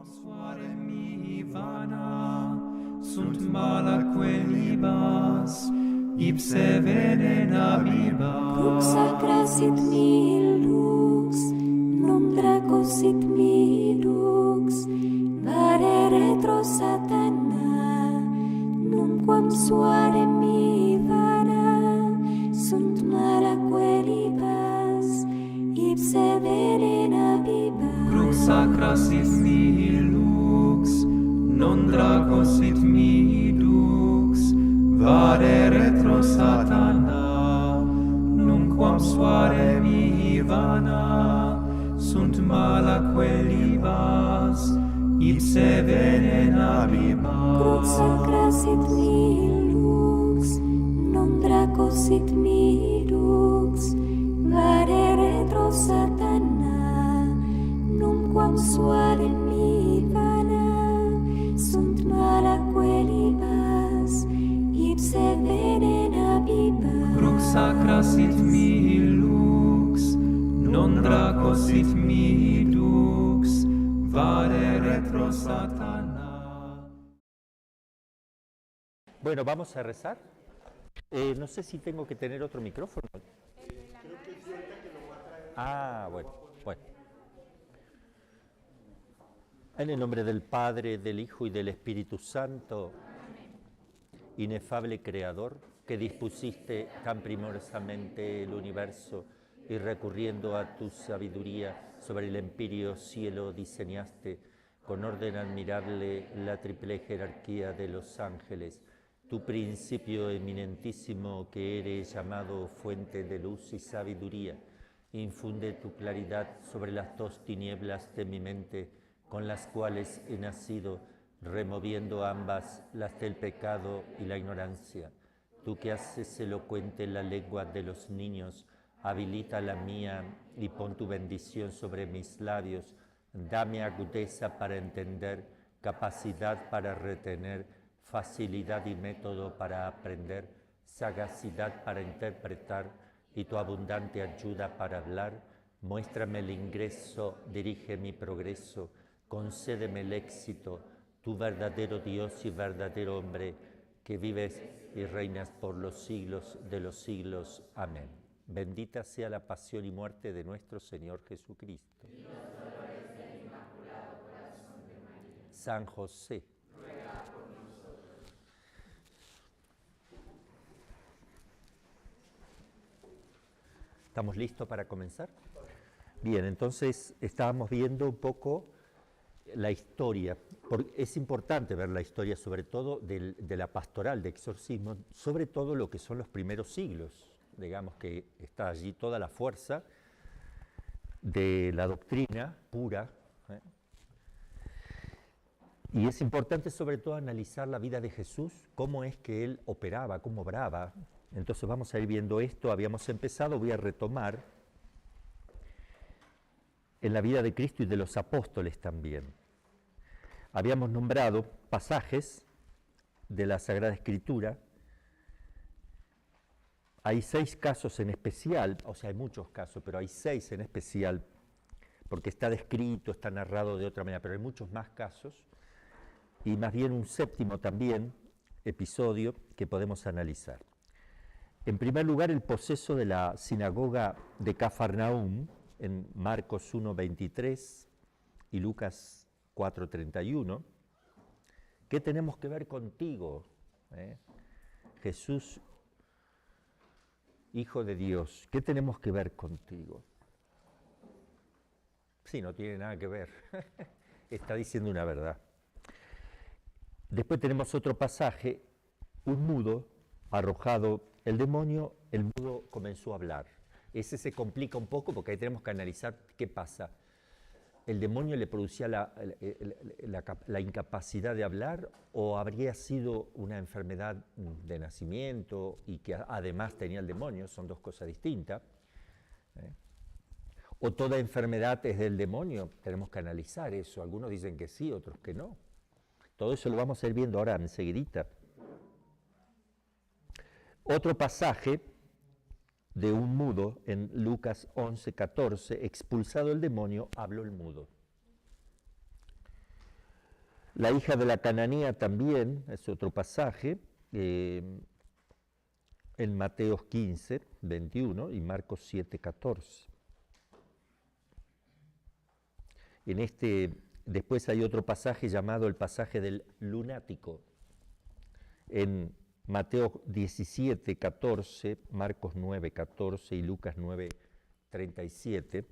Suare mihi vana, sunt malaque libas, ipse venena viva. Crux sacra sit mihi lux, non draco sit mihi lux, vare retro satana, numquam suare mihi vana, sunt malaque libas, ipse venena viva. Crux sacra sit mihi lux, non draco sit mihi lux, vade retro satana, numquam suare mihi vana, sunt malaque libas, ipse venena viva. Crux sacra sit mihi lux, non draco sit mihi lux, vade retro satana, numquam suade mihi vana, sunt malaque libas, ipse venena viva. Crux sacra sit mihi lux, non draco sit mihi lux, vade retro satana. Bueno, vamos a rezar. No sé si tengo que tener otro micrófono. Bueno. En el nombre del Padre, del Hijo y del Espíritu Santo, inefable Creador, que dispusiste tan primorosamente el universo y recurriendo a tu sabiduría sobre el empíreo cielo diseñaste con orden admirable la triple jerarquía de los ángeles, tu principio eminentísimo que eres llamado fuente de luz y sabiduría, infunde tu claridad sobre las dos tinieblas de mi mente con las cuales he nacido, removiendo ambas, las del pecado y la ignorancia. Tú que haces elocuente la lengua de los niños, habilita la mía y pon tu bendición sobre mis labios. Dame agudeza para entender, capacidad para retener, facilidad y método para aprender, sagacidad para interpretar y tu abundante ayuda para hablar. Muéstrame el ingreso, dirige mi progreso, concédeme el éxito, tu verdadero Dios y verdadero hombre, que vives y reinas por los siglos de los siglos. Amén. Bendita sea la pasión y muerte de nuestro Señor Jesucristo. Y los dolores del Inmaculado Corazón de María. San José, ruega por nosotros. ¿Estamos listos para comenzar? Bien, entonces estábamos viendo un poco la historia. Es importante ver la historia, sobre todo de la pastoral de exorcismo, sobre todo lo que son los primeros siglos. Digamos que está allí toda la fuerza de la doctrina pura. Y es importante sobre todo analizar la vida de Jesús, cómo es que él operaba, cómo obraba. Entonces vamos a ir viendo esto. Habíamos empezado, voy a retomar en la vida de Cristo y de los apóstoles también. Habíamos nombrado pasajes de la Sagrada Escritura. Hay 6 casos en especial, o sea, hay muchos casos, pero hay 6 en especial, porque está descrito, está narrado de otra manera, pero hay muchos más casos, y más bien un 7º también episodio que podemos analizar. En primer lugar, el poseso de la sinagoga de Cafarnaúm, en Marcos 1:23 y Lucas 4:31. ¿Qué tenemos que ver contigo, Jesús, Hijo de Dios? ¿Qué tenemos que ver contigo? Sí, no tiene nada que ver. Está diciendo una verdad. Después tenemos otro pasaje, un mudo, arrojado el demonio, el mudo comenzó a hablar. Ese se complica un poco porque ahí tenemos que analizar qué pasa. ¿El demonio le producía la incapacidad de hablar o habría sido una enfermedad de nacimiento y que además tenía el demonio? Son dos cosas distintas. ¿O toda enfermedad es del demonio? Tenemos que analizar eso. Algunos dicen que sí, otros que no. Todo eso lo vamos a ir viendo ahora enseguidita. Otro pasaje de un mudo en Lucas 11:14, expulsado el demonio, habló el mudo. La hija de la cananea también, es otro pasaje, en Mateo 15, 21 y Marcos 7, 14. Después hay otro pasaje llamado el pasaje del lunático, en Mateo 17, 14, Marcos 9, 14 y Lucas 9, 37.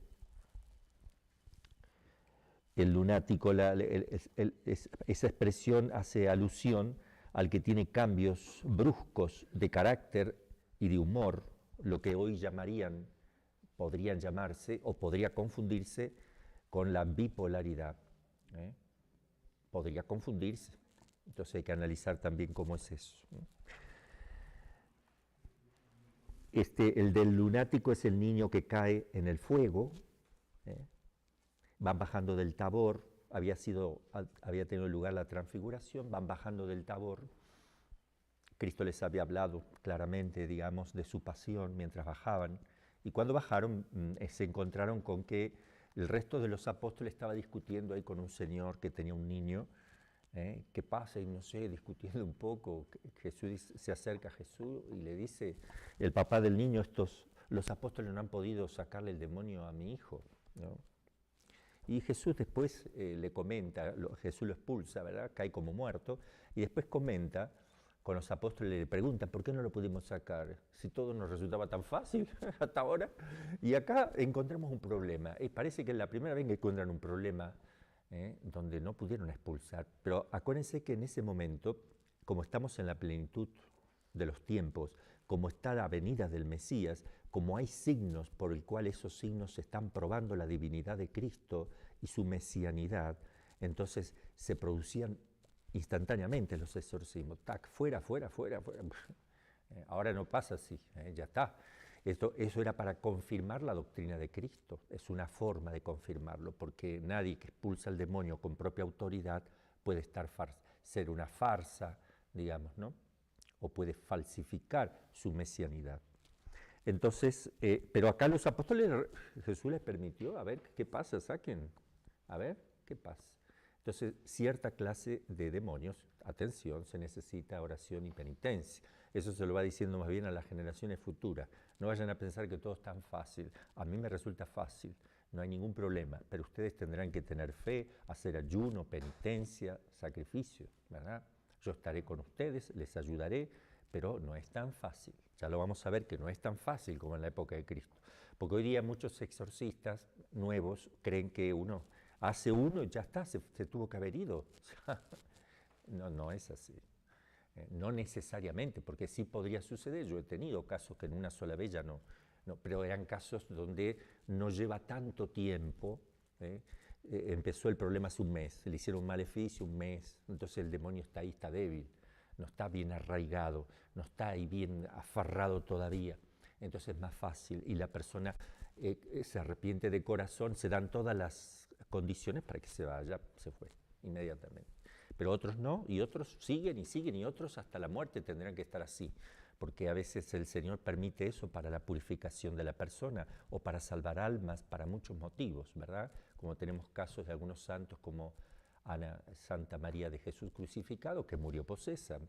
El lunático, esa expresión hace alusión al que tiene cambios bruscos de carácter y de humor, lo que hoy podrían llamarse o podría confundirse con la bipolaridad. Podría confundirse. Entonces hay que analizar también cómo es eso. El del lunático es el niño que cae en el fuego. Van bajando del Tabor, había tenido lugar la transfiguración, van bajando del Tabor. Cristo les había hablado claramente, digamos, de su pasión mientras bajaban. Y cuando bajaron, se encontraron con que el resto de los apóstoles estaba discutiendo ahí con un señor que tenía un niño. ¿Qué pasa? Y no sé, discutiendo un poco. Jesús se acerca a Jesús y le dice, el papá del niño, los apóstoles no han podido sacarle el demonio a mi hijo, ¿no? Y Jesús después le comenta, Jesús lo expulsa, ¿verdad? Cae como muerto, y después comenta con los apóstoles, le preguntan, ¿por qué no lo pudimos sacar? Si todo nos resultaba tan fácil hasta ahora. Y acá encontramos un problema. Parece que es la primera vez que encuentran un problema donde no pudieron expulsar. Pero acuérdense que en ese momento, como estamos en la plenitud de los tiempos, como está la venida del Mesías, como hay signos por el cual esos signos están probando la divinidad de Cristo y su mesianidad, entonces se producían instantáneamente los exorcismos. ¡Tac! Fuera, fuera, fuera, fuera. Ahora no pasa así, ya está. Eso era para confirmar la doctrina de Cristo, es una forma de confirmarlo, porque nadie que expulsa al demonio con propia autoridad puede ser una farsa, digamos, ¿no? O puede falsificar su mesianidad. Entonces, pero acá los apóstoles, Jesús les permitió, a ver, ¿qué pasa? Saquen, a ver, ¿qué pasa? Entonces, cierta clase de demonios, atención, se necesita oración y penitencia. Eso se lo va diciendo más bien a las generaciones futuras. No vayan a pensar que todo es tan fácil. A mí me resulta fácil, no hay ningún problema, pero ustedes tendrán que tener fe, hacer ayuno, penitencia, sacrificio, ¿verdad? Yo estaré con ustedes, les ayudaré, pero no es tan fácil. Ya lo vamos a ver que no es tan fácil como en la época de Cristo. Porque hoy día muchos exorcistas nuevos creen que uno hace uno y ya está, se tuvo que haber ido. No es así. No necesariamente, porque sí podría suceder. Yo he tenido casos que en una sola vez ya no, pero eran casos donde no lleva tanto tiempo. Empezó el problema hace un mes, le hicieron un maleficio un mes, entonces el demonio está ahí, está débil, no está bien arraigado, no está ahí bien aferrado todavía. Entonces es más fácil y la persona se arrepiente de corazón, se dan todas las condiciones para que se vaya, se fue inmediatamente. Pero otros no, y otros siguen, y otros hasta la muerte tendrán que estar así, porque a veces el Señor permite eso para la purificación de la persona o para salvar almas, para muchos motivos, ¿verdad? Como tenemos casos de algunos santos como Santa María de Jesús crucificado, que murió posesa.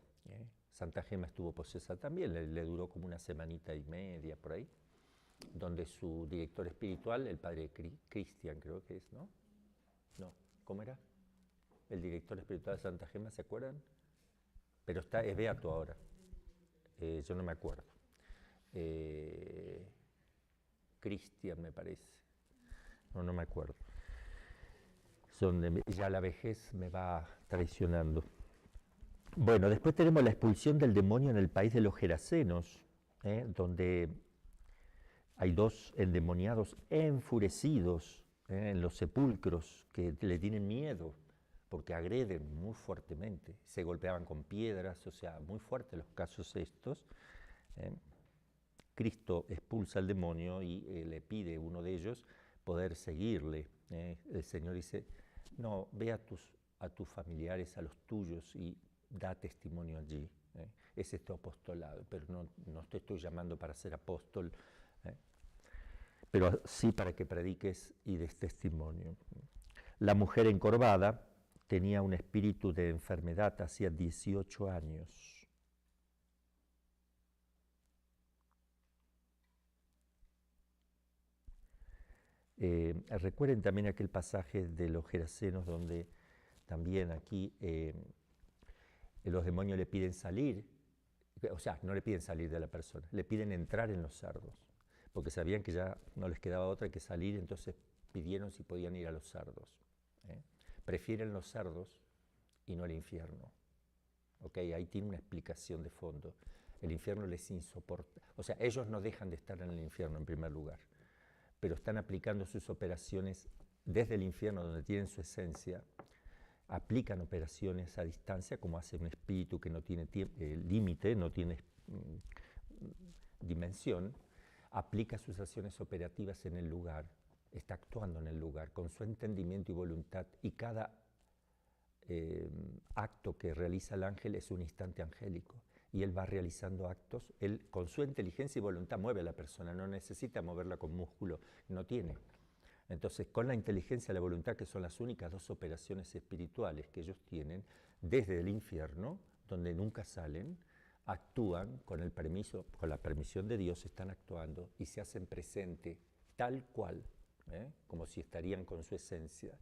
Santa Gema estuvo posesa también, le duró como una semanita y media por ahí, donde su director espiritual, el padre Cristian, creo que es, ¿no? No, ¿cómo era? El director espiritual de Santa Gema, ¿se acuerdan? Pero es beato ahora. Yo no me acuerdo. Cristian, me parece. No me acuerdo. Ya la vejez me va traicionando. Bueno, después tenemos la expulsión del demonio en el país de los Gerasenos, donde hay 2 endemoniados enfurecidos en los sepulcros que le tienen miedo porque agreden muy fuertemente, se golpeaban con piedras, o sea, muy fuertes los casos estos. Cristo expulsa al demonio y le pide a uno de ellos poder seguirle. El Señor dice, no, ve a tus familiares, a los tuyos y da testimonio allí. Ese es tu apostolado, pero no te estoy llamando para ser apóstol, pero sí para que prediques y des testimonio. La mujer encorvada, tenía un espíritu de enfermedad hacía 18 años. Recuerden también aquel pasaje de los Gerasenos donde también aquí los demonios le piden salir, o sea, no le piden salir de la persona, le piden entrar en los cerdos, porque sabían que ya no les quedaba otra que salir, entonces pidieron si podían ir a los cerdos. Prefieren los cerdos y no el infierno. ¿Okay? Ahí tiene una explicación de fondo. El infierno les insoporta, o sea, ellos no dejan de estar en el infierno en primer lugar, pero están aplicando sus operaciones desde el infierno, donde tienen su esencia, aplican operaciones a distancia, como hace un espíritu que no tiene límite, no tiene dimensión, aplica sus acciones operativas en el lugar, está actuando en el lugar, con su entendimiento y voluntad, y cada acto que realiza el ángel es un instante angélico. Y él va realizando actos, él con su inteligencia y voluntad mueve a la persona, no necesita moverla con músculo, no tiene. Entonces, con la inteligencia y la voluntad, que son las únicas dos operaciones espirituales que ellos tienen, desde el infierno, donde nunca salen, actúan con el permiso, con la permisión de Dios, están actuando y se hacen presente tal cual, como si estarían con su esencia,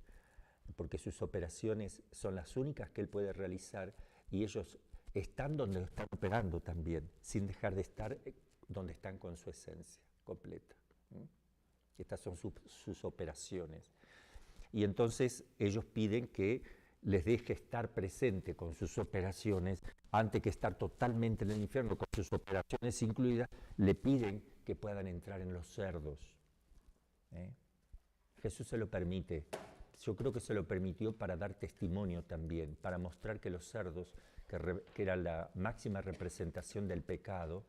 porque sus operaciones son las únicas que él puede realizar y ellos están donde están operando también, sin dejar de estar donde están con su esencia completa. Estas son sus operaciones. Y entonces ellos piden que les deje estar presente con sus operaciones, antes que estar totalmente en el infierno con sus operaciones incluidas, le piden que puedan entrar en los cerdos. Jesús se lo permite. Yo creo que se lo permitió para dar testimonio también, para mostrar que los cerdos, que era la máxima representación del pecado,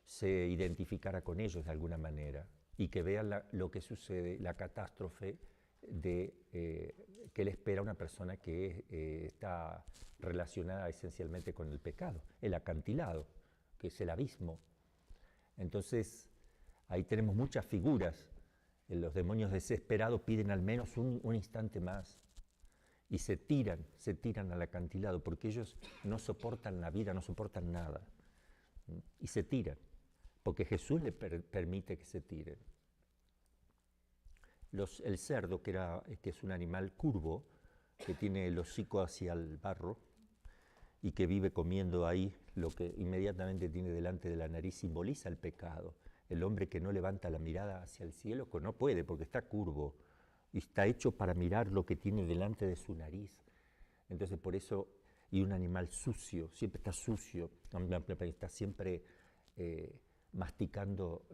se identificara con ellos de alguna manera y que vean lo que sucede, la catástrofe de que le espera a una persona que está relacionada esencialmente con el pecado, el acantilado, que es el abismo. Entonces, ahí tenemos muchas figuras. Los demonios desesperados piden al menos un instante más y se tiran al acantilado porque ellos no soportan la vida, no soportan nada. Y se tiran, porque Jesús les permite que se tiren. El cerdo, que es un animal curvo, que tiene el hocico hacia el barro y que vive comiendo ahí, lo que inmediatamente tiene delante de la nariz simboliza el pecado. El hombre que no levanta la mirada hacia el cielo, que no puede porque está curvo y está hecho para mirar lo que tiene delante de su nariz. Entonces por eso, y un animal sucio, siempre está sucio, está siempre masticando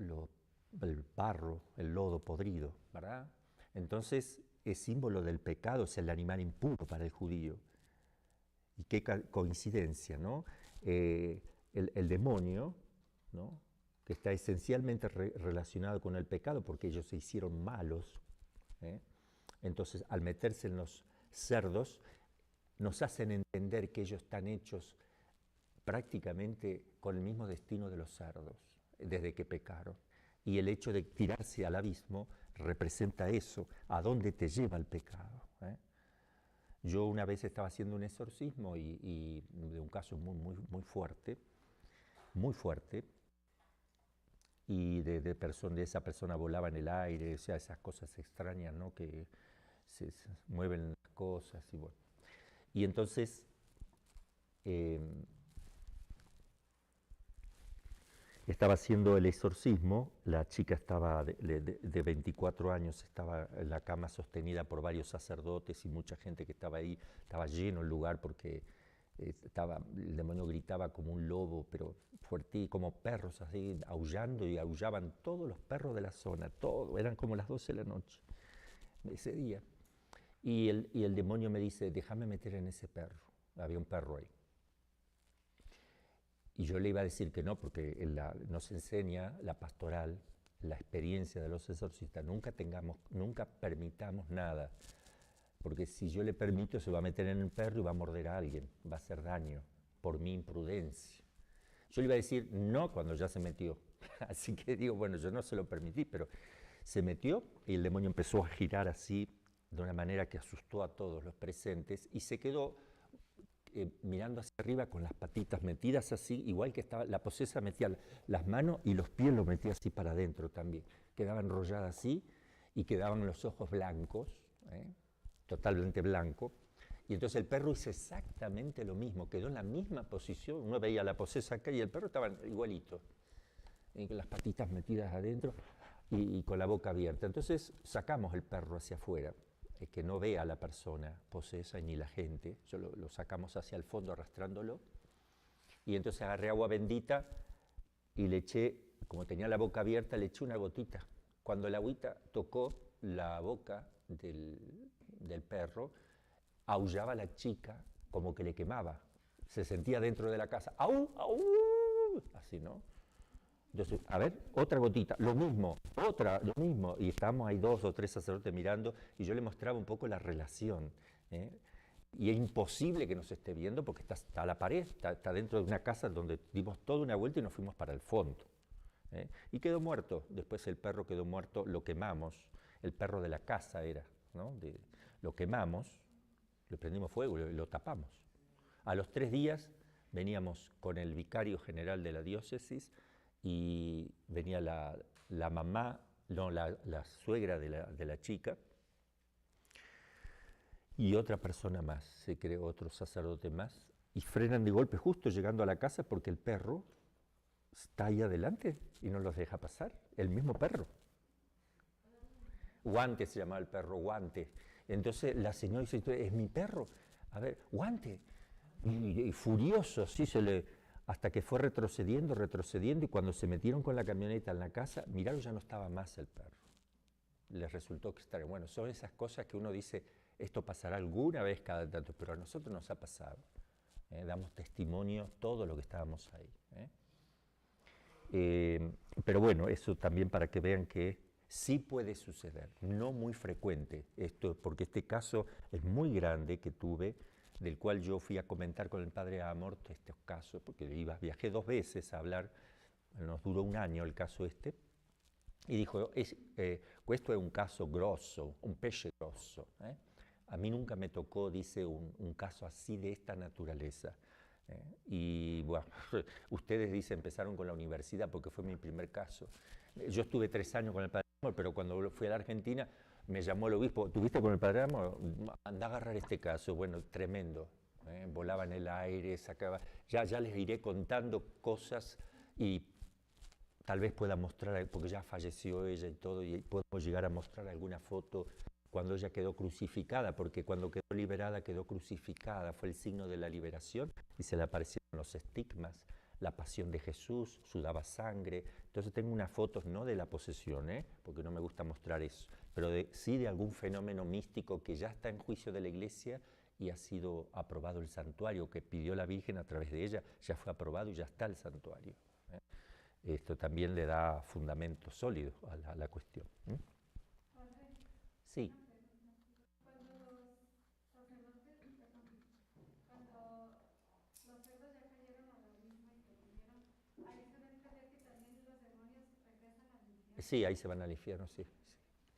el barro, el lodo podrido, ¿verdad? Entonces es símbolo del pecado, es el animal impuro para el judío. Y qué coincidencia, ¿no? El demonio, ¿no?, que está esencialmente relacionado con el pecado porque ellos se hicieron malos, entonces al meterse en los cerdos nos hacen entender que ellos están hechos prácticamente con el mismo destino de los cerdos desde que pecaron, y el hecho de tirarse al abismo representa eso, a dónde te lleva el pecado. Yo una vez estaba haciendo un exorcismo y de un caso muy fuerte, y de esa persona volaba en el aire, o sea, esas cosas extrañas, ¿no?, que se mueven las cosas y bueno. Y entonces estaba haciendo el exorcismo, la chica estaba de 24 años, estaba en la cama sostenida por varios sacerdotes y mucha gente que estaba ahí, estaba lleno el lugar porque el demonio gritaba como un lobo, pero fuerte, como perros así, aullando, y aullaban todos los perros de la zona, eran como las 12 de la noche, ese día. Y el demonio me dice, déjame meter en ese perro, había un perro ahí. Y yo le iba a decir que no, porque nos enseña la pastoral, la experiencia de los exorcistas, nunca permitamos nada, porque si yo le permito se va a meter en el perro y va a morder a alguien, va a hacer daño por mi imprudencia. Yo le iba a decir no cuando ya se metió, así que digo, bueno, yo no se lo permití, pero se metió y el demonio empezó a girar así de una manera que asustó a todos los presentes y se quedó mirando hacia arriba con las patitas metidas así, igual que estaba, la posesa metía las manos y los pies los metía así para adentro también, quedaba enrollada así y quedaban los ojos blancos, totalmente blanco, y entonces el perro hizo exactamente lo mismo, quedó en la misma posición, uno veía la posesa acá y el perro estaba igualito, con las patitas metidas adentro y con la boca abierta. Entonces sacamos el perro hacia afuera, que no vea a la persona posesa ni la gente, lo sacamos hacia el fondo arrastrándolo, y entonces agarré agua bendita y le eché, como tenía la boca abierta, le eché una gotita. Cuando la agüita tocó la boca del perro, aullaba la chica como que le quemaba, se sentía dentro de la casa, ¡au, au! Así, ¿no? Entonces, a ver, otra gotita, lo mismo, lo mismo. Y estábamos ahí 2 o 3 sacerdotes mirando y yo le mostraba un poco la relación. Y es imposible que nos esté viendo porque está a la pared, está dentro de una casa donde dimos toda una vuelta y nos fuimos para el fondo. Y quedó muerto, después el perro quedó muerto, lo quemamos, el perro de la casa era, ¿no? Lo quemamos, le prendimos fuego y lo tapamos. A los 3 días veníamos con el vicario general de la diócesis y venía la mamá, no, la suegra de la chica y otra persona más, se creó otro sacerdote más, y frenan de golpe justo llegando a la casa porque el perro está ahí adelante y no los deja pasar, el mismo perro. Guante se llamaba el perro, Guante. Entonces la señora dice, es mi perro, a ver, Guante. Y furioso, sí, hasta que fue retrocediendo, y cuando se metieron con la camioneta en la casa, miraron, ya no estaba más el perro. Les resultó extraño. Bueno, son esas cosas que uno dice, esto pasará alguna vez cada tanto, pero a nosotros nos ha pasado. Damos testimonio todo lo que estábamos ahí. Pero bueno, eso también para que vean que sí puede suceder, no muy frecuente, esto, porque este caso es muy grande que tuve, del cual yo fui a comentar con el padre Amort estos casos, porque viajé 2 veces a hablar, nos duró 1 año el caso este, y dijo, esto es un caso grosso, un pece grosso. A mí nunca me tocó, dice, un caso así de esta naturaleza. Y bueno, ustedes, dice, empezaron con la universidad porque fue mi primer caso. Yo estuve 3 años con el padre Amort, pero cuando fui a la Argentina, me llamó el obispo, ¿tuviste con el padre Amort? Anda a agarrar este caso. Bueno, tremendo. Volaba en el aire, sacaba... Ya les iré contando cosas y tal vez pueda mostrar, porque ya falleció ella y todo, y podemos llegar a mostrar alguna foto cuando ella quedó crucificada, porque cuando quedó liberada quedó crucificada, fue el signo de la liberación y se le aparecieron los estigmas, la pasión de Jesús, sudaba sangre. Entonces tengo unas fotos, no de la posesión, porque no me gusta mostrar eso, pero sí de algún fenómeno místico que ya está en juicio de la Iglesia y ha sido aprobado el santuario que pidió la Virgen a través de ella, ya fue aprobado y ya está el santuario. Esto también le da fundamento sólido a la cuestión. Sí. Sí, ahí se van al infierno, sí.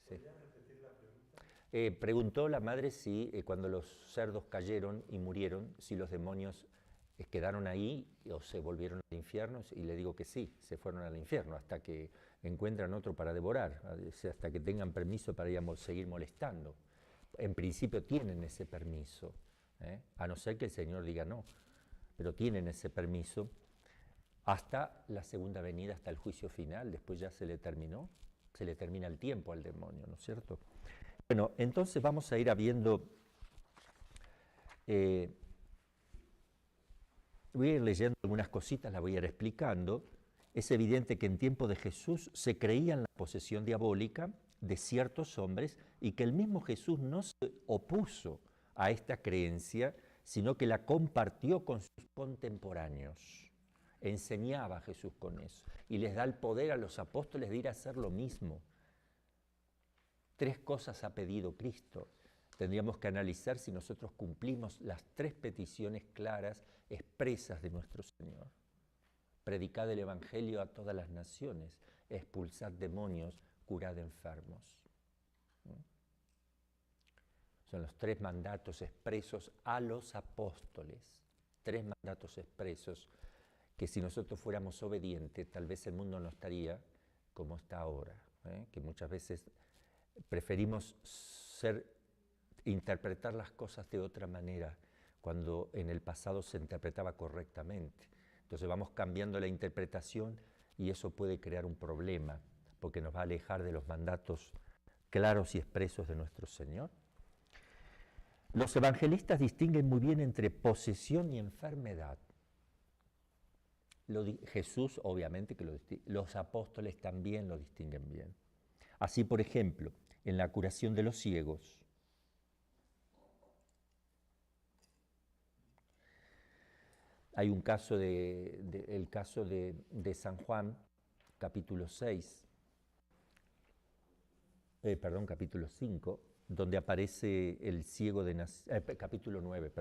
¿Podrías repetir la pregunta? Preguntó la madre si cuando los cerdos cayeron y murieron, si los demonios quedaron ahí o se volvieron al infierno, y le digo que sí, se fueron al infierno hasta que encuentran otro para devorar, hasta que tengan permiso para ir a seguir molestando. En principio tienen ese permiso, a no ser que el Señor diga no, pero tienen ese permiso hasta la segunda venida, hasta el juicio final, después ya se le termina el tiempo al demonio, ¿no es cierto? Bueno, entonces vamos a ir viendo, voy a ir leyendo algunas cositas, las voy a ir explicando. Es evidente que en tiempo de Jesús se creía en la posesión diabólica de ciertos hombres y que el mismo Jesús no se opuso a esta creencia, sino que la compartió con sus contemporáneos. Enseñaba a Jesús con eso y les da el poder a los apóstoles de ir a hacer lo mismo. 3 cosas ha pedido Cristo. Tendríamos que analizar si nosotros cumplimos las 3 peticiones claras expresas de nuestro Señor. Predicad el Evangelio a todas las naciones, expulsad demonios, curad enfermos. Son los 3 mandatos expresos a los apóstoles. 3 mandatos expresos que si nosotros fuéramos obedientes, tal vez el mundo no estaría como está ahora, que muchas veces preferimos interpretar las cosas de otra manera cuando en el pasado se interpretaba correctamente. Entonces vamos cambiando la interpretación y eso puede crear un problema, porque nos va a alejar de los mandatos claros y expresos de nuestro Señor. Los evangelistas distinguen muy bien entre posesión y enfermedad. Jesús, obviamente, que los apóstoles también lo distinguen bien. Así, por ejemplo, en la curación de los ciegos, hay un caso el caso de San Juan, capítulo 5, donde aparece el ciego de capítulo 9,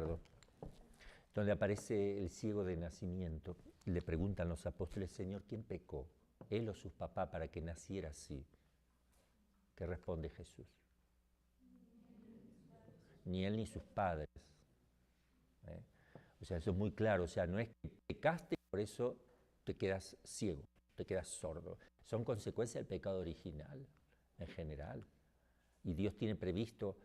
donde aparece el ciego de nacimiento. Le preguntan los apóstoles, Señor, ¿quién pecó? ¿Él o sus papás para que naciera así? ¿Qué responde Jesús? Ni él ni sus padres. O sea, eso es muy claro. O sea, no es que pecaste y por eso te quedas ciego, te quedas sordo. Son consecuencias del pecado original, en general. Y Dios tiene previsto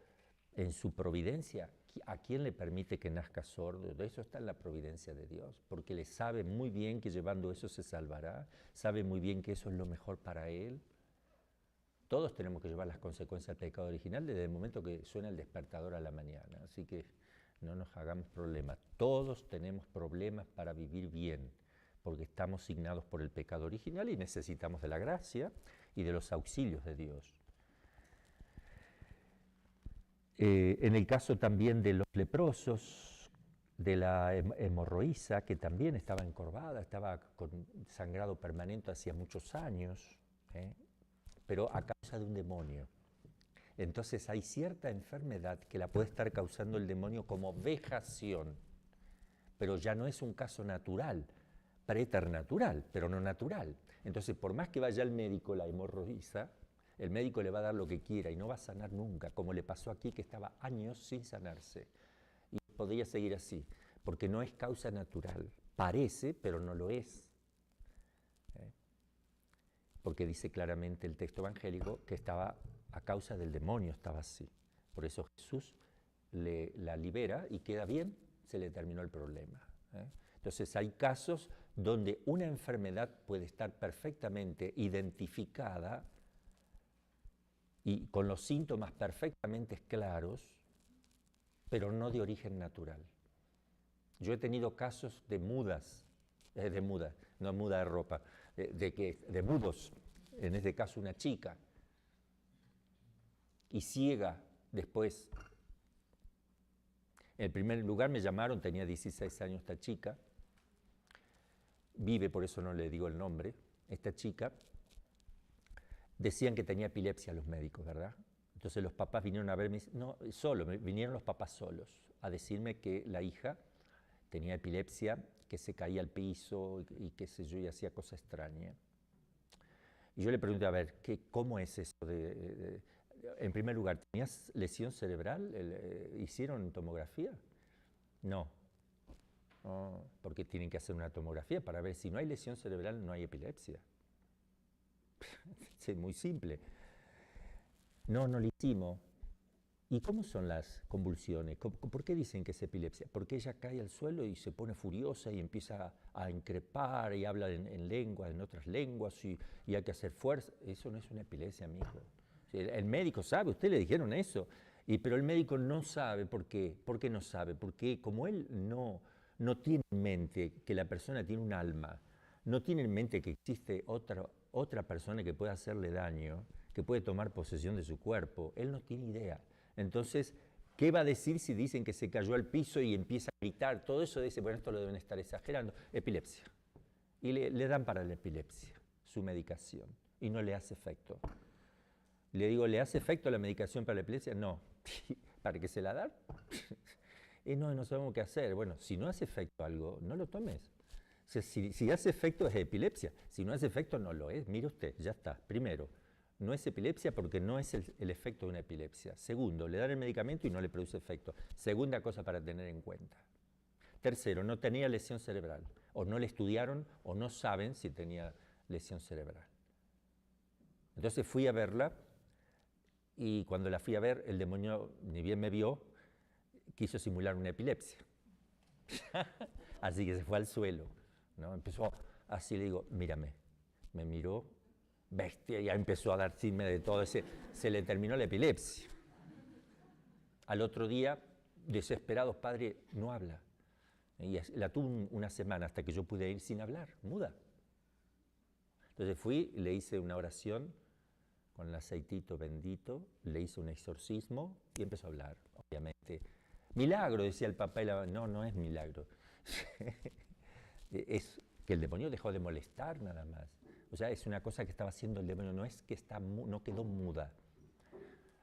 en su providencia a quién le permite que nazca sordo. De eso está en la providencia de Dios, porque le sabe muy bien que llevando eso se salvará, sabe muy bien que eso es lo mejor para él. Todos tenemos que llevar las consecuencias del pecado original desde el momento que suena el despertador a la mañana, así que no nos hagamos problemas. Todos tenemos problemas para vivir bien, porque estamos signados por el pecado original y necesitamos de la gracia y de los auxilios de Dios. En el caso también de los leprosos, de la hemorroísa, que también estaba encorvada, estaba con sangrado permanente hacía muchos años, pero a causa de un demonio. Entonces hay cierta enfermedad que la puede estar causando el demonio como vejación, pero ya no es un caso natural, preternatural, pero no natural. Entonces, por más que vaya al médico la hemorroísa, el médico le va a dar lo que quiera y no va a sanar nunca, como le pasó aquí, que estaba años sin sanarse. Y podría seguir así, porque no es causa natural. Parece, pero no lo es. Porque dice claramente el texto evangélico que estaba a causa del demonio, estaba así. Por eso Jesús la libera y queda bien, se le terminó el problema. Entonces hay casos donde una enfermedad puede estar perfectamente identificada y con los síntomas perfectamente claros, pero no de origen natural. Yo he tenido casos de mudas, no muda de ropa, de mudos, en este caso una chica, y ciega después. En primer lugar me llamaron, tenía 16 años esta chica, vive, por eso no le digo el nombre, esta chica. Decían que tenía epilepsia los médicos, ¿verdad? Entonces los papás vinieron a verme, vinieron los papás solos a decirme que la hija tenía epilepsia, que se caía al piso y qué sé yo, y hacía cosas extrañas. Y yo le pregunté, a ver, ¿cómo es eso? En primer lugar, ¿tenías lesión cerebral? ¿Hicieron tomografía? No. Porque tienen que hacer una tomografía para ver si no hay lesión cerebral, no hay epilepsia. Es muy simple. No lo hicimos. ¿Y cómo son las convulsiones? ¿Por qué dicen que es epilepsia? Porque ella cae al suelo y se pone furiosa y empieza a increpar y habla en lenguas, en otras lenguas y hay que hacer fuerza. Eso no es una epilepsia, amigo. El médico sabe, usted le dijeron eso, pero el médico no sabe. ¿Por qué? ¿Por qué no sabe? Porque como él no tiene en mente que la persona tiene un alma, no tiene en mente que existe otra persona que puede hacerle daño, que puede tomar posesión de su cuerpo, él no tiene idea. Entonces, ¿qué va a decir si dicen que se cayó al piso y empieza a gritar? Todo eso dice, bueno, esto lo deben estar exagerando. Epilepsia. Y le dan para la epilepsia su medicación y no le hace efecto. Le digo, ¿le hace efecto la medicación para la epilepsia? No. ¿Para qué se la dan? No sabemos qué hacer. Bueno, si no hace efecto algo, no lo tomes. O sea, si hace efecto es epilepsia. Si no hace efecto, no lo es. Mire usted, ya está. Primero, no es epilepsia porque no es el efecto de una epilepsia. Segundo, le dan el medicamento y no le produce efecto. Segunda cosa para tener en cuenta. Tercero, no tenía lesión cerebral. O no le estudiaron o no saben si tenía lesión cerebral. Entonces fui a verla y cuando la fui a ver, el demonio ni bien me vio, quiso simular una epilepsia. Así que se fue al suelo, ¿no? Empezó así, le digo, mírame. Me miró, bestia, ya empezó a decirme de todo, se le terminó la epilepsia. Al otro día, desesperado, padre, no habla. Y la tuve una semana hasta que yo pude ir sin hablar, muda. Entonces fui, le hice una oración con el aceitito bendito, le hice un exorcismo y empezó a hablar, obviamente. Milagro, decía el papá, y no es milagro. Es que el demonio dejó de molestar nada más. O sea, es una cosa que estaba haciendo el demonio, no es que no quedó muda,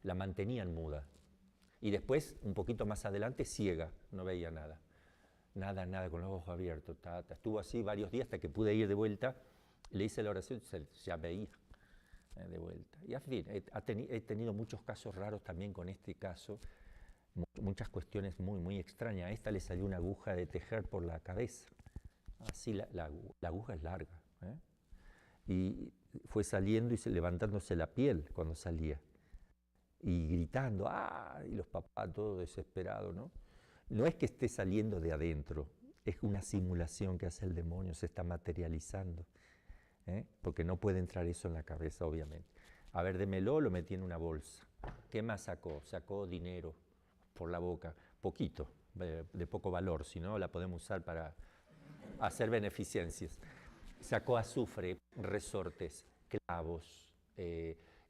la mantenían muda. Y después, un poquito más adelante, ciega, no veía nada. Nada, con los ojos abiertos. Estuvo así varios días hasta que pude ir de vuelta, le hice la oración, ya veía de vuelta. Y en fin, he tenido muchos casos raros también con este caso, muchas cuestiones muy extrañas. A esta le salió una aguja de tejer por la cabeza. Así la aguja es larga. Y fue saliendo y levantándose la piel cuando salía. Y gritando, ¡ah! Y los papás todos desesperados, ¿no? No es que esté saliendo de adentro, es una simulación que hace el demonio, se está materializando. Porque no puede entrar eso en la cabeza, obviamente. A ver, démelo, lo metí en una bolsa. ¿Qué más sacó? Sacó dinero por la boca, poquito, de poco valor, si no la podemos usar para hacer beneficencias. Sacó azufre, resortes, clavos,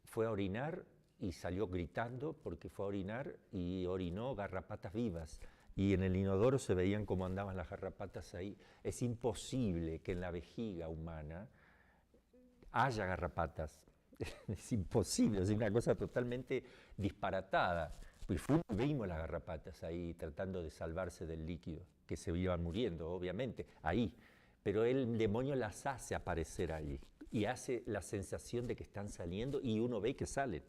fue a orinar y salió gritando porque fue a orinar y orinó garrapatas vivas. Y en el inodoro se veían cómo andaban las garrapatas ahí. Es imposible que en la vejiga humana haya garrapatas. Es imposible, es una cosa totalmente disparatada. Pues vimos las garrapatas ahí tratando de salvarse del líquido, que se iban muriendo, obviamente, ahí. Pero el demonio las hace aparecer ahí y hace la sensación de que están saliendo y uno ve que salen.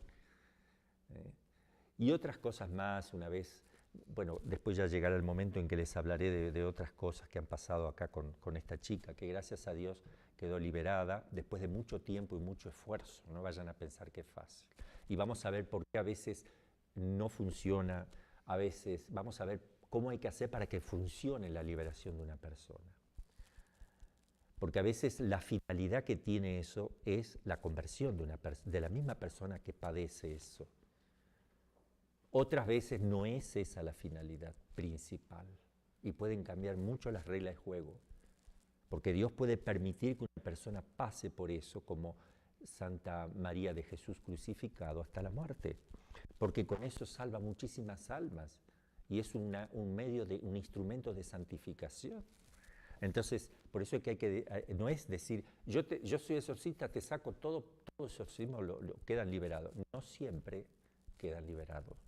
Y otras cosas más, una vez, bueno, después ya llegará el momento en que les hablaré de otras cosas que han pasado acá con esta chica, que gracias a Dios quedó liberada después de mucho tiempo y mucho esfuerzo. No vayan a pensar que es fácil. Y vamos a ver por qué a veces no funciona, a veces vamos a ver cómo hay que hacer para que funcione la liberación de una persona. Porque a veces la finalidad que tiene eso es la conversión de la misma persona que padece eso. Otras veces no es esa la finalidad principal y pueden cambiar mucho las reglas de juego. Porque Dios puede permitir que una persona pase por eso como Santa María de Jesús crucificado hasta la muerte. Porque con eso salva muchísimas almas y es un instrumento de santificación. Entonces, por eso es que no es decir, yo soy exorcista, te saco todo exorcismo, quedan liberados. No siempre quedan liberados.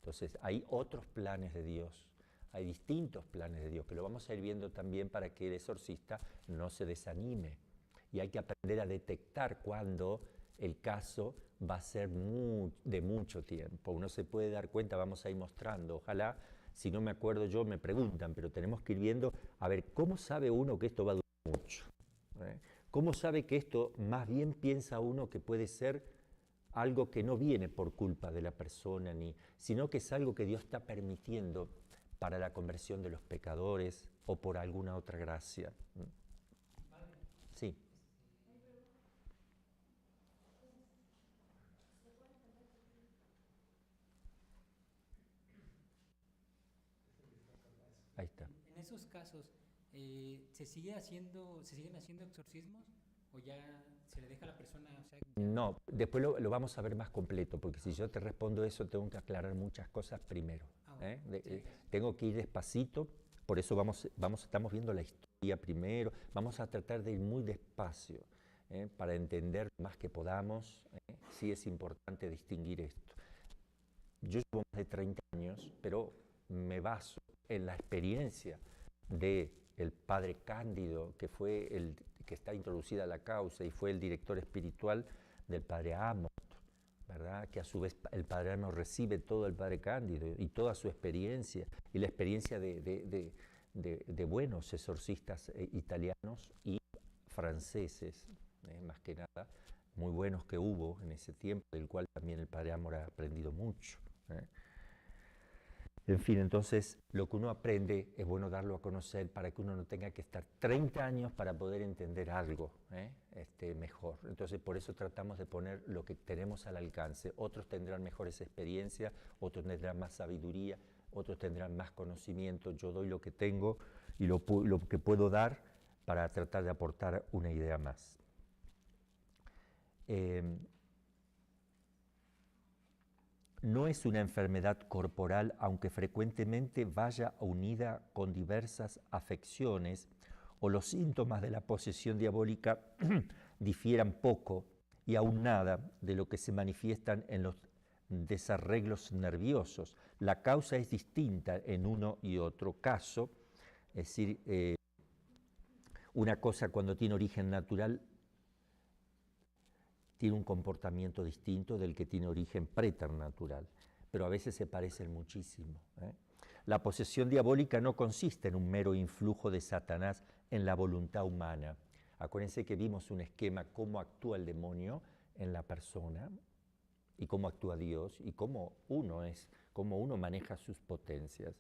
Entonces, hay otros planes de Dios, hay distintos planes de Dios, que lo vamos a ir viendo también para que el exorcista no se desanime. Y hay que aprender a detectar cuando el caso va a ser de mucho tiempo. Uno se puede dar cuenta, vamos a ir mostrando, ojalá. Si no me acuerdo yo, me preguntan, pero tenemos que ir viendo, a ver, ¿cómo sabe uno que esto va a durar mucho? ¿Cómo sabe que esto más bien piensa uno que puede ser algo que no viene por culpa de la persona, sino que es algo que Dios está permitiendo para la conversión de los pecadores o por alguna otra gracia? Sí. Ahí está. En esos casos, ¿se siguen haciendo exorcismos o ya se le deja a la persona? O sea, No, después lo vamos a ver más completo, porque si yo te respondo eso, tengo que aclarar muchas cosas primero. Tengo que ir despacito, por eso estamos viendo la historia primero, vamos a tratar de ir muy despacio, para entender más que podamos. Sí es importante distinguir esto. Yo llevo más de 30 años, pero me baso en la experiencia del padre Cándido, que fue el que está introducida la causa y fue el director espiritual, del padre Amos, ¿verdad? Que a su vez el padre Amos recibe todo el padre Cándido y toda su experiencia, y la experiencia de buenos exorcistas italianos y franceses, más que nada, muy buenos que hubo en ese tiempo, del cual también el padre Amos ha aprendido mucho. En fin, entonces lo que uno aprende es bueno darlo a conocer para que uno no tenga que estar 30 años para poder entender algo mejor. Entonces por eso tratamos de poner lo que tenemos al alcance. Otros tendrán mejores experiencias, otros tendrán más sabiduría, otros tendrán más conocimiento. Yo doy lo que tengo y lo que puedo dar para tratar de aportar una idea más. No es una enfermedad corporal, aunque frecuentemente vaya unida con diversas afecciones o los síntomas de la posesión diabólica difieran poco y aún nada de lo que se manifiestan en los desarreglos nerviosos. La causa es distinta en uno y otro caso, es decir, una cosa cuando tiene origen natural tiene un comportamiento distinto del que tiene origen preternatural, pero a veces se parecen muchísimo. La posesión diabólica no consiste en un mero influjo de Satanás en la voluntad humana. Acuérdense que vimos un esquema cómo actúa el demonio en la persona y cómo actúa Dios y cómo uno maneja sus potencias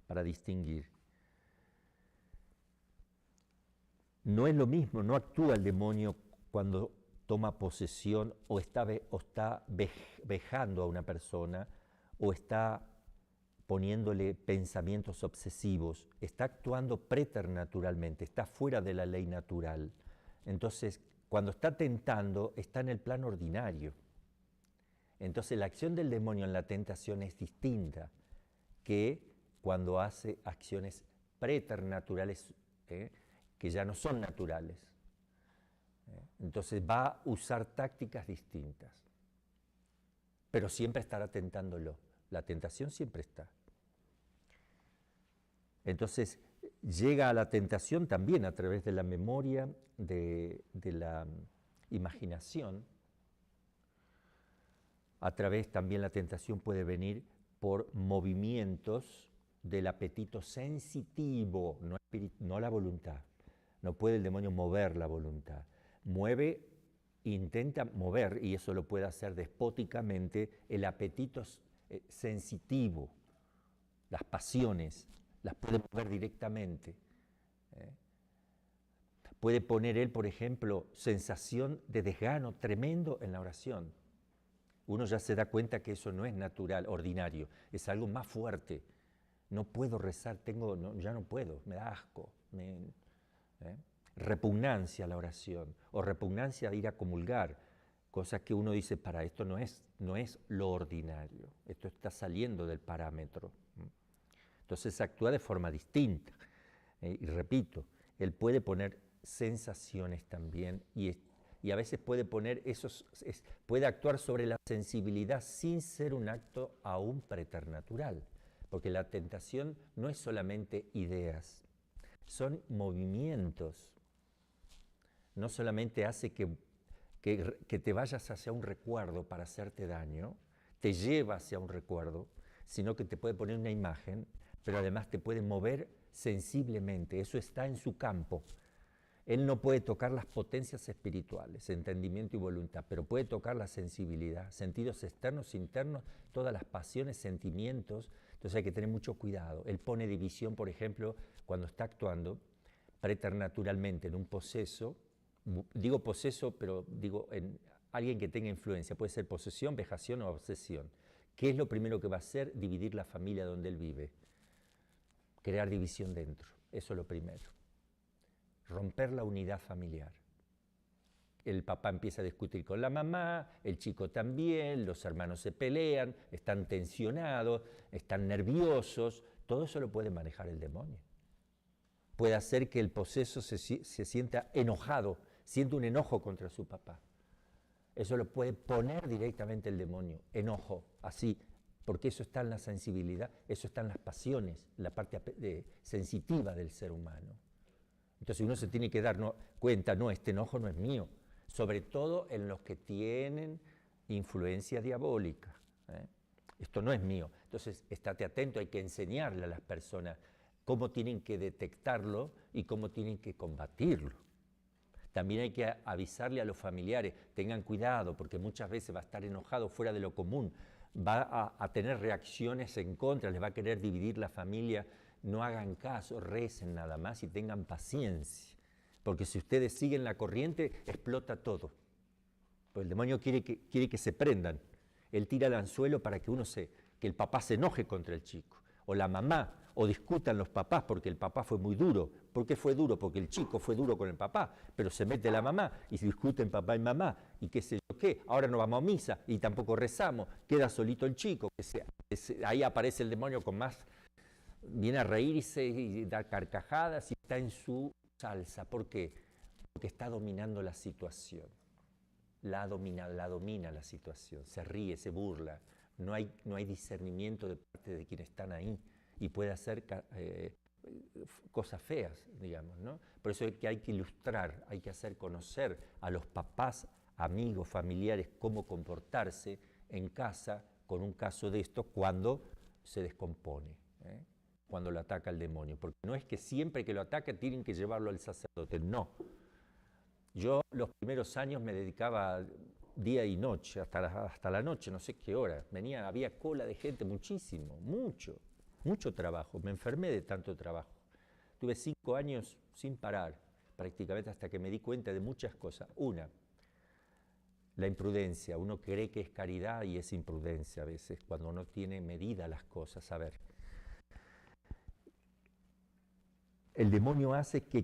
para distinguir. No es lo mismo, no actúa el demonio cuando toma posesión o está vejando a una persona o está poniéndole pensamientos obsesivos, está actuando preternaturalmente, está fuera de la ley natural. Entonces, cuando está tentando, está en el plano ordinario. Entonces, la acción del demonio en la tentación es distinta que cuando hace acciones preternaturales, que ya no son naturales. Entonces va a usar tácticas distintas, pero siempre estará tentándolo. La tentación siempre está. Entonces llega a la tentación también a través de la memoria, de la imaginación. A través también la tentación puede venir por movimientos del apetito sensitivo, no la voluntad. No puede el demonio mover la voluntad. Intenta mover, y eso lo puede hacer despóticamente, el apetito sensitivo, las pasiones, las puede mover directamente. Puede poner él, por ejemplo, sensación de desgano tremendo en la oración. Uno ya se da cuenta que eso no es natural, ordinario, es algo más fuerte. No puedo rezar, ya no puedo, me da asco. Repugnancia a la oración o repugnancia de ir a comulgar, cosas que uno dice, esto no es lo ordinario, esto está saliendo del parámetro. Entonces actúa de forma distinta. Y repito, él puede poner sensaciones también y a veces puede poner puede actuar sobre la sensibilidad sin ser un acto aún preternatural, porque la tentación no es solamente ideas, son movimientos. No solamente hace que te vayas hacia un recuerdo para hacerte daño, te lleva hacia un recuerdo, sino que te puede poner una imagen, pero además te puede mover sensiblemente. Eso está en su campo. Él no puede tocar las potencias espirituales, entendimiento y voluntad, pero puede tocar la sensibilidad, sentidos externos, internos, todas las pasiones, sentimientos. Entonces hay que tener mucho cuidado. Él pone división, por ejemplo, cuando está actuando preternaturalmente en un poseso. Digo poseso, pero digo en alguien que tenga influencia. Puede ser posesión, vejación o obsesión. ¿Qué es lo primero que va a hacer? Dividir la familia donde él vive. Crear división dentro. Eso es lo primero. Romper la unidad familiar. El papá empieza a discutir con la mamá, el chico también, los hermanos se pelean, están tensionados, están nerviosos. Todo eso lo puede manejar el demonio. Puede hacer que el poseso se sienta enojado, siente un enojo contra su papá. Eso lo puede poner directamente el demonio, enojo, así, porque eso está en la sensibilidad, eso está en las pasiones, la parte sensitiva del ser humano. Entonces uno se tiene que dar cuenta, este enojo no es mío, sobre todo en los que tienen influencia diabólica. Esto no es mío. Entonces, estate atento, hay que enseñarle a las personas cómo tienen que detectarlo y cómo tienen que combatirlo. También hay que avisarle a los familiares, tengan cuidado, porque muchas veces va a estar enojado fuera de lo común, va a tener reacciones en contra, les va a querer dividir la familia. No hagan caso, recen nada más y tengan paciencia, porque si ustedes siguen la corriente, explota todo. Pues el demonio quiere que se prendan. Él tira el anzuelo para que que el papá se enoje contra el chico, o la mamá, o discutan los papás porque el papá fue muy duro. ¿Por qué fue duro? Porque el chico fue duro con el papá, pero se mete la mamá y se discuten papá y mamá y qué sé yo qué. Ahora no vamos a misa y tampoco rezamos, queda solito el chico. Ahí aparece el demonio con más, viene a reírse y dar carcajadas y está en su salsa. ¿Por qué? Porque está dominando la situación. La domina la situación, se ríe, se burla. No hay discernimiento de parte de quienes están ahí y puede hacer cosas feas, digamos, ¿no? Por eso es que hay que ilustrar, hay que hacer conocer a los papás, amigos, familiares, cómo comportarse en casa con un caso de esto cuando se descompone, cuando lo ataca el demonio. Porque no es que siempre que lo ataca tienen que llevarlo al sacerdote, no. Yo los primeros años me dedicaba día y noche, hasta la noche, no sé qué hora. Había cola de gente, mucho trabajo. Me enfermé de tanto trabajo. Tuve 5 años sin parar, prácticamente hasta que me di cuenta de muchas cosas. Una, la imprudencia. Uno cree que es caridad y es imprudencia a veces, cuando no tiene medida las cosas. A ver, el demonio hace que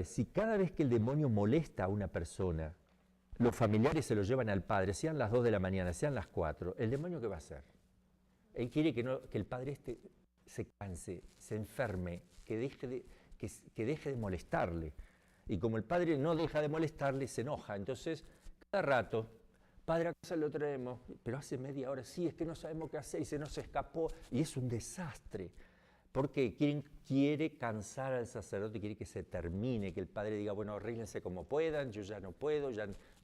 si cada vez que el demonio molesta a una persona, los familiares se lo llevan al padre, sean las 2 de la mañana, sean las 4, ¿el demonio qué va a hacer? Él quiere que el padre se canse, se enferme, que deje de molestarle. Y como el padre no deja de molestarle, se enoja. Entonces, cada rato, padre, a casa lo traemos, pero hace media hora, sí, es que no sabemos qué hacer y se nos escapó. Y es un desastre. Porque quiere cansar al sacerdote, quiere que se termine, que el padre diga, bueno, arréglense como puedan, yo ya no puedo,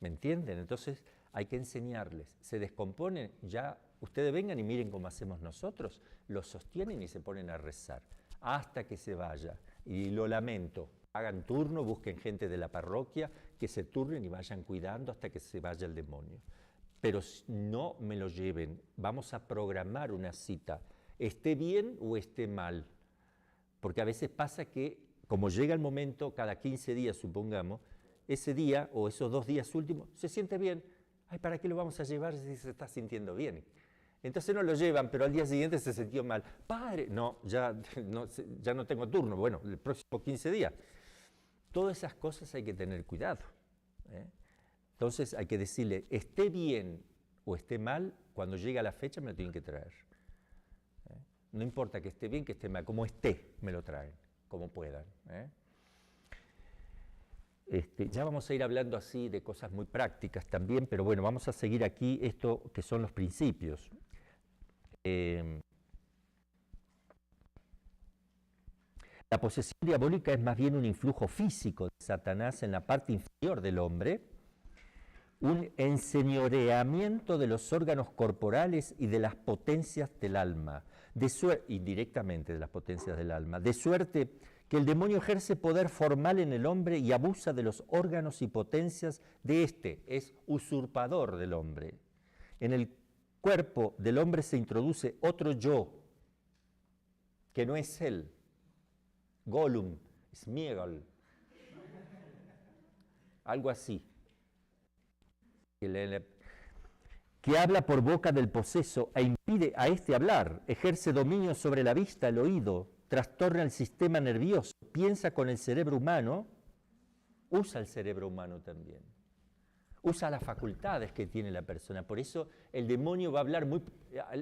¿me entienden? Entonces hay que enseñarles, se descomponen, ya ustedes vengan y miren cómo hacemos nosotros, los sostienen y se ponen a rezar, hasta que se vaya. Y lo lamento, hagan turno, busquen gente de la parroquia, que se turnen y vayan cuidando hasta que se vaya el demonio. Pero no me lo lleven, vamos a programar una cita, esté bien o esté mal, porque a veces pasa que, como llega el momento, cada 15 días supongamos, ese día o esos 2 días últimos, se siente bien, ay, ¿para qué lo vamos a llevar si se está sintiendo bien? Entonces no lo llevan, pero al día siguiente se sintió mal. Padre, ya no tengo turno, bueno, el próximo 15 días. Todas esas cosas hay que tener cuidado. Entonces hay que decirle, esté bien o esté mal, cuando llega la fecha me lo tienen que traer. No importa que esté bien, que esté mal, como esté, me lo traen, como puedan. Ya vamos a ir hablando así de cosas muy prácticas también, pero bueno, vamos a seguir aquí esto que son los principios. La posesión diabólica es más bien un influjo físico de Satanás en la parte inferior del hombre, un enseñoreamiento de los órganos corporales y de las potencias del alma, indirectamente de las potencias del alma, de suerte que el demonio ejerce poder formal en el hombre y abusa de los órganos y potencias de éste, es usurpador del hombre. En el cuerpo del hombre se introduce otro yo, que no es él, Gollum, Sméagol, algo así, que habla por boca del poseso e impide a este hablar, ejerce dominio sobre la vista, el oído, trastorna el sistema nervioso, piensa con el cerebro humano, usa el cerebro humano también, usa las facultades que tiene la persona. Por eso el demonio va a hablar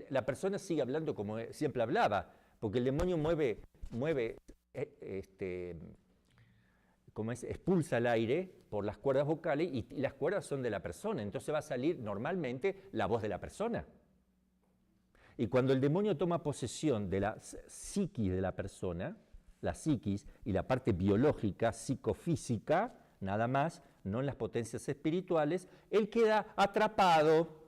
la persona sigue hablando como siempre hablaba, porque el demonio expulsa el aire por las cuerdas vocales y las cuerdas son de la persona, entonces va a salir normalmente la voz de la persona. Y cuando el demonio toma posesión de la psiquis de la persona, la psiquis y la parte biológica, psicofísica, nada más, no en las potencias espirituales, él queda atrapado,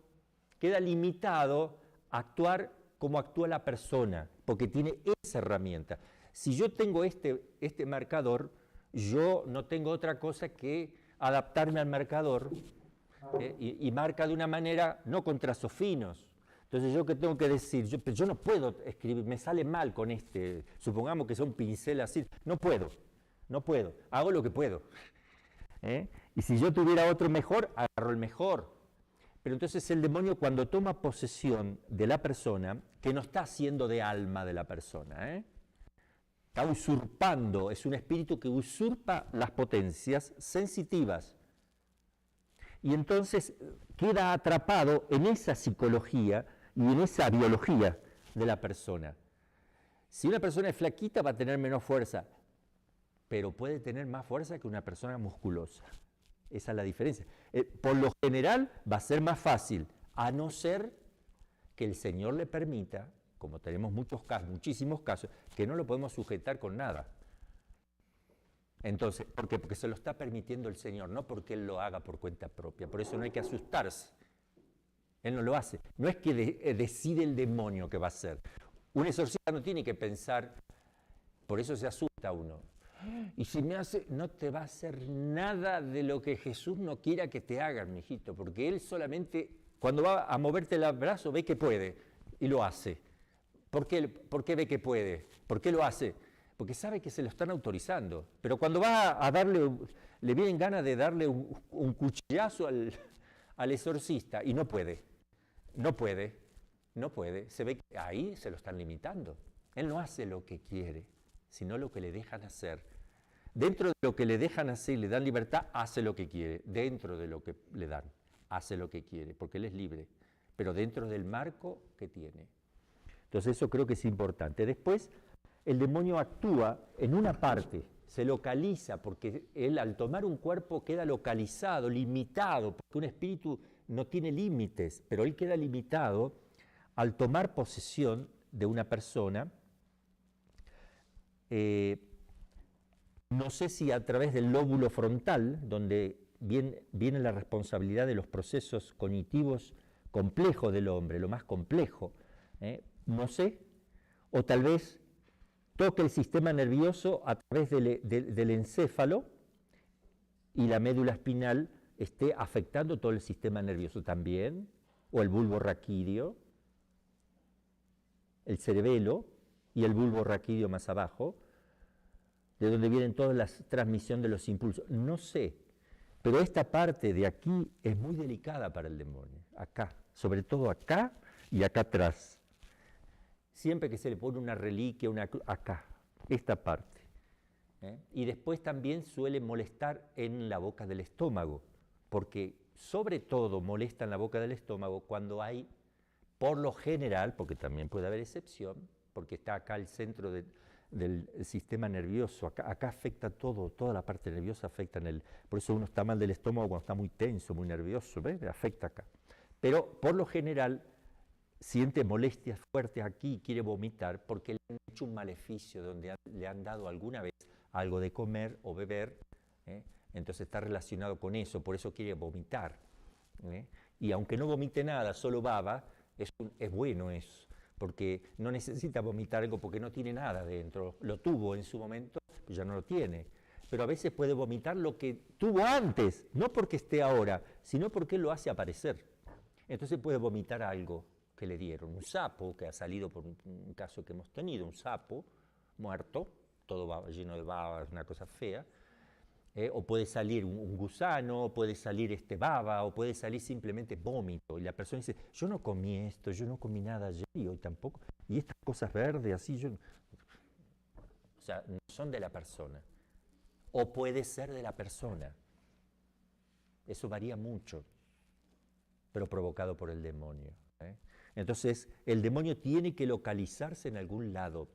queda limitado a actuar como actúa la persona, porque tiene esa herramienta. Si yo tengo este marcador, yo no tengo otra cosa que adaptarme al marcador, y marca de una manera, no con trazos finos. Entonces, ¿yo qué tengo que decir? Yo no puedo escribir, me sale mal con supongamos que sea un pincel así, no puedo, hago lo que puedo. Y si yo tuviera otro mejor, agarro el mejor. Pero entonces el demonio, cuando toma posesión de la persona, que no está haciendo de alma de la persona, está usurpando, es un espíritu que usurpa las potencias sensitivas. Y entonces queda atrapado en esa psicología y en esa biología de la persona. Si una persona es flaquita, va a tener menos fuerza, pero puede tener más fuerza que una persona musculosa. Esa es la diferencia. Por lo general va a ser más fácil, a no ser que el Señor le permita, como tenemos muchísimos casos, que no lo podemos sujetar con nada. Entonces, ¿por qué? Porque se lo está permitiendo el Señor, no porque Él lo haga por cuenta propia. Por eso no hay que asustarse. Él no lo hace. No es que decide el demonio qué va a hacer. Un exorcista no tiene que pensar, por eso se asusta uno. Y si me hace, no te va a hacer nada de lo que Jesús no quiera que te hagan, mijito, porque Él solamente, cuando va a moverte el brazo, ve que puede y lo hace. ¿Por qué ve que puede? ¿Por qué lo hace? Porque sabe que se lo están autorizando. Pero cuando va a darle, le vienen ganas de darle un cuchillazo al exorcista y no puede. Se ve que ahí se lo están limitando. Él no hace lo que quiere, sino lo que le dejan hacer. Dentro de lo que le dejan hacer y le dan libertad, hace lo que quiere. Dentro de lo que le dan, hace lo que quiere, porque él es libre. Pero dentro del marco que tiene. Entonces eso creo que es importante. Después, el demonio actúa en una parte, se localiza, porque él al tomar un cuerpo queda localizado, limitado, porque un espíritu no tiene límites, pero él queda limitado al tomar posesión de una persona. No sé si a través del lóbulo frontal, donde viene la responsabilidad de los procesos cognitivos complejos del hombre, lo más complejo, no sé, o tal vez toque el sistema nervioso a través del encéfalo y la médula espinal esté afectando todo el sistema nervioso también, o el bulbo raquídeo, el cerebelo y el bulbo raquídeo más abajo, de donde vienen toda la transmisión de los impulsos. No sé, pero esta parte de aquí es muy delicada para el demonio, acá, sobre todo acá y acá atrás. Siempre que se le pone una reliquia, acá, esta parte. Y después también suele molestar en la boca del estómago, porque sobre todo molesta en la boca del estómago cuando hay, por lo general, porque también puede haber excepción, porque está acá el centro del sistema nervioso, acá afecta todo, toda la parte nerviosa afecta por eso uno está mal del estómago cuando está muy tenso, muy nervioso, ¿ves? Afecta acá. Pero por lo general siente molestias fuertes aquí y quiere vomitar porque le han hecho un maleficio donde le han dado alguna vez algo de comer o beber, entonces está relacionado con eso, por eso quiere vomitar. Y aunque no vomite nada, solo baba, es bueno eso, porque no necesita vomitar algo porque no tiene nada dentro. Lo tuvo en su momento, pues ya no lo tiene. Pero a veces puede vomitar lo que tuvo antes, no porque esté ahora, sino porque lo hace aparecer. Entonces puede vomitar algo que le dieron, un sapo que ha salido por un caso que hemos tenido, un sapo muerto, todo lleno de baba, es una cosa fea, o puede salir un gusano, o puede salir baba, o puede salir simplemente vómito, y la persona dice, yo no comí esto, yo no comí nada ayer y hoy tampoco, y estas cosas verdes así, o sea, no son de la persona, o puede ser de la persona, eso varía mucho, pero provocado por el demonio. Entonces, el demonio tiene que localizarse en algún lado.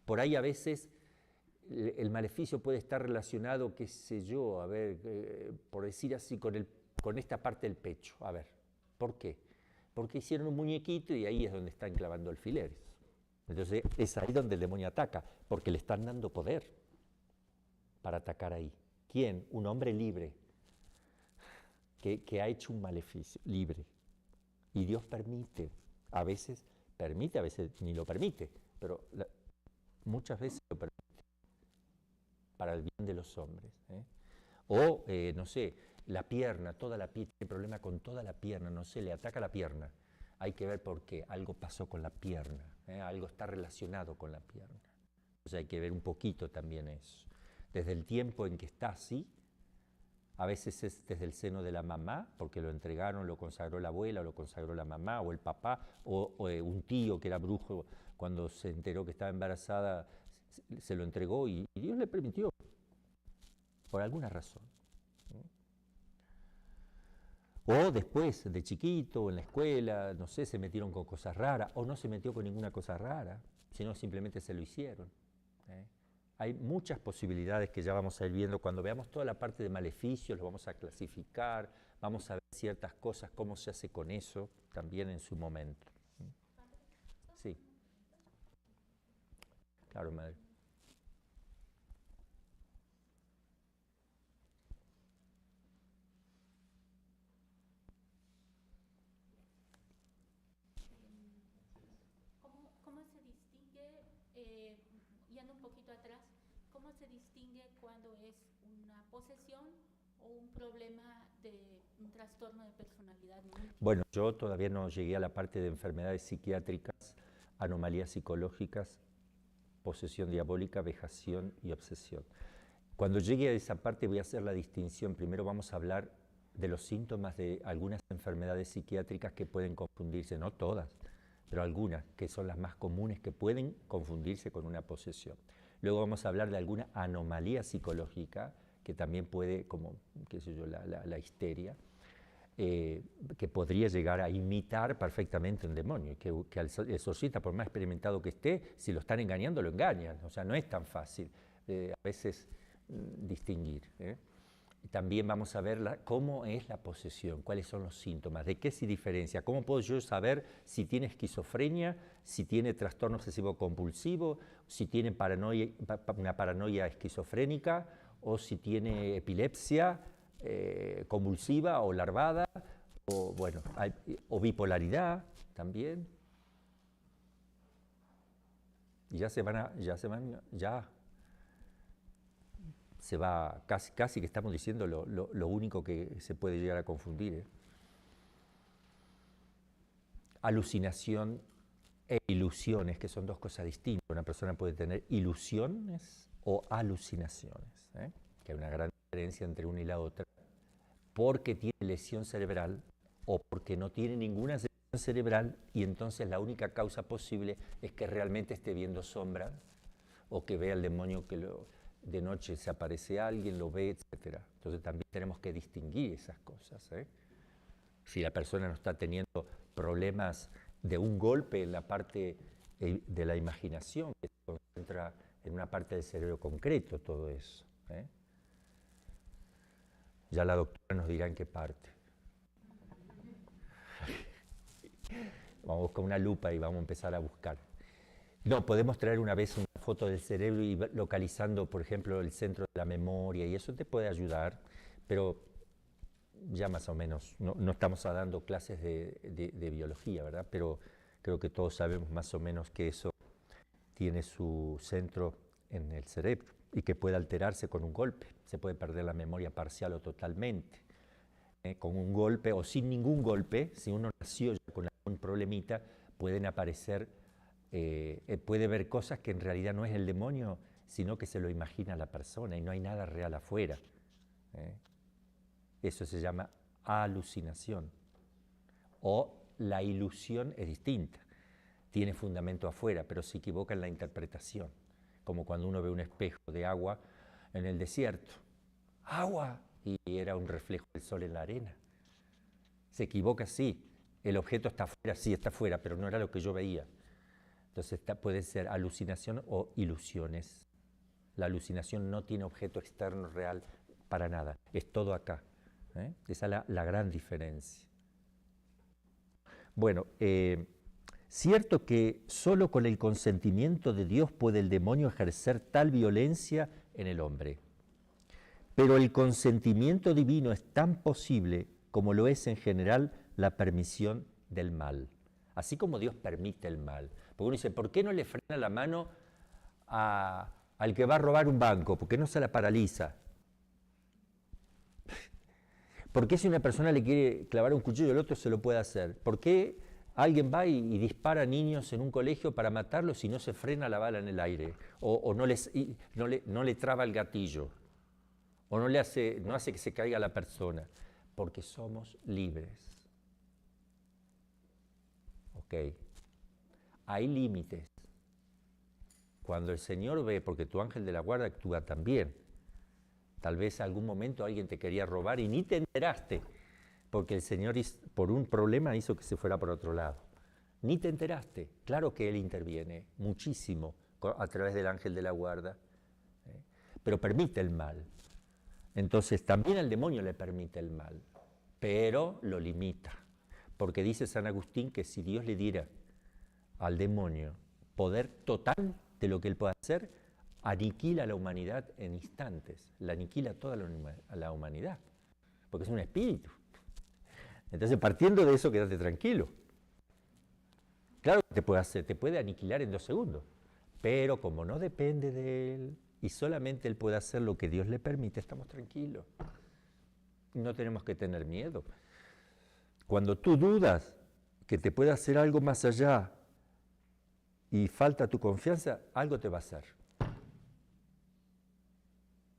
Por ahí a veces el maleficio puede estar relacionado, qué sé yo, a ver, por decir así, con esta parte del pecho. A ver, ¿por qué? Porque hicieron un muñequito y ahí es donde están clavando alfileres. Entonces, es ahí donde el demonio ataca, porque le están dando poder para atacar ahí. ¿Quién? Un hombre libre. que ha hecho un maleficio libre. Y Dios permite, a veces ni lo permite, pero muchas veces lo permite para el bien de los hombres. O, no sé, la pierna, toda la pierna, tiene problema con toda la pierna, no sé, le ataca la pierna. Hay que ver por qué, algo pasó con la pierna, algo está relacionado con la pierna. Entonces hay que ver un poquito también eso. Desde el tiempo en que está así, a veces es desde el seno de la mamá, porque lo entregaron, lo consagró la abuela, o lo consagró la mamá, o el papá, o un tío que era brujo, cuando se enteró que estaba embarazada, se lo entregó y Dios le permitió, por alguna razón. O después, de chiquito, en la escuela, no sé, se metieron con cosas raras, o no se metió con ninguna cosa rara, sino simplemente se lo hicieron. Hay muchas posibilidades que ya vamos a ir viendo. Cuando veamos toda la parte de maleficios, los vamos a clasificar, vamos a ver ciertas cosas, cómo se hace con eso, también en su momento. Sí. Claro, madre. ¿Cómo se distingue, yendo un poquito atrás, cómo se distingue cuando es una posesión o un problema de un trastorno de personalidad múltiple? Bueno, yo todavía no llegué a la parte de enfermedades psiquiátricas, anomalías psicológicas, posesión diabólica, vejación y obsesión. Cuando llegue a esa parte voy a hacer la distinción. Primero vamos a hablar de los síntomas de algunas enfermedades psiquiátricas que pueden confundirse, no todas, pero algunas que son las más comunes que pueden confundirse con una posesión. Luego vamos a hablar de alguna anomalía psicológica que también puede, como qué sé yo, la histeria, que podría llegar a imitar perfectamente un demonio, que al exorcista, por más experimentado que esté, si lo están engañando, lo engañan. O sea, no es tan fácil a veces distinguir. También vamos a ver cómo es la posesión, cuáles son los síntomas, de qué se diferencia, cómo puedo yo saber si tiene esquizofrenia, si tiene trastorno obsesivo compulsivo, si tiene una paranoia esquizofrénica, o si tiene epilepsia convulsiva o larvada, o, bueno, o bipolaridad también. Y ya se va, casi que estamos diciendo lo único que se puede llegar a confundir. Alucinación e ilusiones, que son dos cosas distintas. Una persona puede tener ilusiones o alucinaciones, que hay una gran diferencia entre una y la otra, porque tiene lesión cerebral o porque no tiene ninguna lesión cerebral, y entonces la única causa posible es que realmente esté viendo sombras o que vea el demonio que de noche se aparece alguien, lo ve, etc. Entonces también tenemos que distinguir esas cosas. Si la persona no está teniendo problemas de un golpe en la parte de la imaginación, que se concentra en una parte del cerebro concreto, todo eso. Ya la doctora nos dirá en qué parte. Vamos a buscar una lupa y vamos a empezar a buscar. No, podemos traer una vez una foto del cerebro y localizando, por ejemplo, el centro de la memoria, y eso te puede ayudar, pero ya más o menos, no estamos dando clases de biología, ¿verdad? Pero creo que todos sabemos más o menos que eso tiene su centro en el cerebro y que puede alterarse con un golpe. Se puede perder la memoria parcial o totalmente. Con un golpe o sin ningún golpe, si uno nació ya con algún problemita, pueden aparecer, puede ver cosas que en realidad no es el demonio, sino que se lo imagina la persona y no hay nada real afuera. Eso se llama alucinación. O la ilusión es distinta. Tiene fundamento afuera, pero se equivoca en la interpretación. Como cuando uno ve un espejo de agua en el desierto. ¡Agua! Y era un reflejo del sol en la arena. Se equivoca, sí. El objeto está afuera, sí, está afuera, pero no era lo que yo veía. Entonces puede ser alucinación o ilusiones. La alucinación no tiene objeto externo real para nada. Es todo acá. Esa es la gran diferencia. Bueno, cierto que solo con el consentimiento de Dios puede el demonio ejercer tal violencia en el hombre. Pero el consentimiento divino es tan posible como lo es en general la permisión del mal. Así como Dios permite el mal. Porque uno dice, ¿por qué no le frena la mano al que va a robar un banco? ¿Por qué no se la paraliza? ¿Por qué si una persona le quiere clavar un cuchillo al otro se lo puede hacer? ¿Por qué alguien va y dispara a niños en un colegio para matarlos y no se frena la bala en el aire? O no le traba el gatillo. O no hace que se caiga la persona. Porque somos libres. ¿Ok? Hay límites. Cuando el Señor ve, porque tu ángel de la guarda actúa también. Tal vez en algún momento alguien te quería robar y ni te enteraste, porque el Señor por un problema hizo que se fuera por otro lado. Ni te enteraste. Claro que Él interviene muchísimo a través del ángel de la guarda, pero permite el mal. Entonces también al demonio le permite el mal, pero lo limita. Porque dice San Agustín que si Dios le diera al demonio poder total de lo que él puede hacer, aniquila a la humanidad en instantes, la aniquila toda la humanidad, porque es un espíritu. Entonces, partiendo de eso, quédate tranquilo. Claro que te puede hacer, te puede aniquilar en 2 segundos, pero como no depende de él y solamente él puede hacer lo que Dios le permite, estamos tranquilos. No tenemos que tener miedo. Cuando tú dudas que te puede hacer algo más allá y falta tu confianza, algo te va a hacer.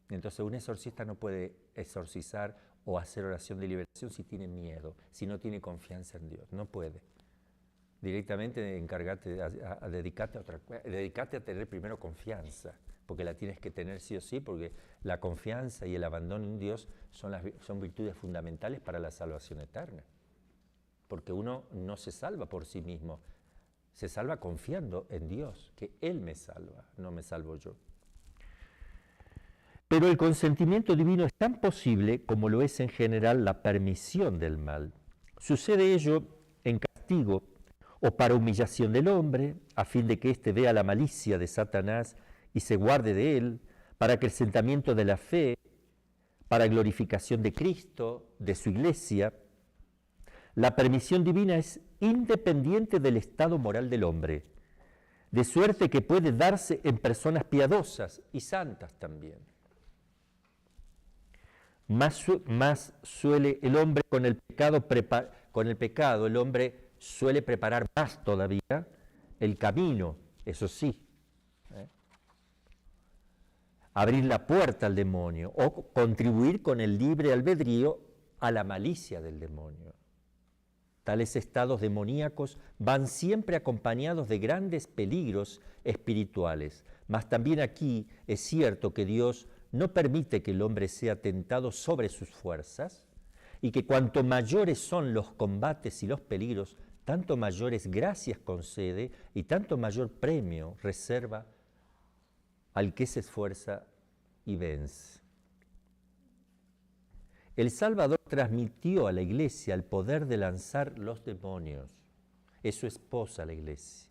Entonces un exorcista no puede exorcizar o hacer oración de liberación si tiene miedo, si no tiene confianza en Dios. No puede. Directamente encárgate a dedicarte a otra cosa. Dedicate a tener primero confianza, porque la tienes que tener sí o sí, porque la confianza y el abandono en Dios son virtudes fundamentales para la salvación eterna. Porque uno no se salva por sí mismo, se salva confiando en Dios, que Él me salva, no me salvo yo. Pero el consentimiento divino es tan posible como lo es en general la permisión del mal. Sucede ello en castigo o para humillación del hombre, a fin de que éste vea la malicia de Satanás y se guarde de él, para acrecentamiento de la fe, para glorificación de Cristo, de su iglesia. La permisión divina es independiente del estado moral del hombre, de suerte que puede darse en personas piadosas y santas también. Más suele el hombre con el pecado, el hombre suele preparar más todavía el camino, eso sí. Abrir la puerta al demonio o contribuir con el libre albedrío a la malicia del demonio. Tales estados demoníacos van siempre acompañados de grandes peligros espirituales, mas también aquí es cierto que Dios no permite que el hombre sea tentado sobre sus fuerzas y que cuanto mayores son los combates y los peligros, tanto mayores gracias concede y tanto mayor premio reserva al que se esfuerza y vence. El Salvador transmitió a la Iglesia el poder de lanzar los demonios. Es su esposa la Iglesia.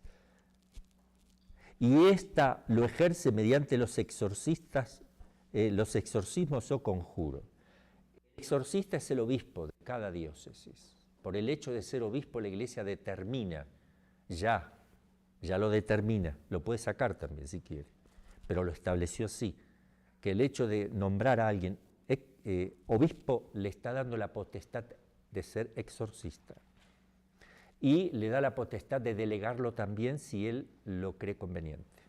Y ésta lo ejerce mediante los exorcistas, los exorcismos o conjuros. El exorcista es el obispo de cada diócesis. Por el hecho de ser obispo, la Iglesia determina, ya lo determina, lo puede sacar también si quiere, pero lo estableció así, que el hecho de nombrar a alguien obispo le está dando la potestad de ser exorcista y le da la potestad de delegarlo también si él lo cree conveniente.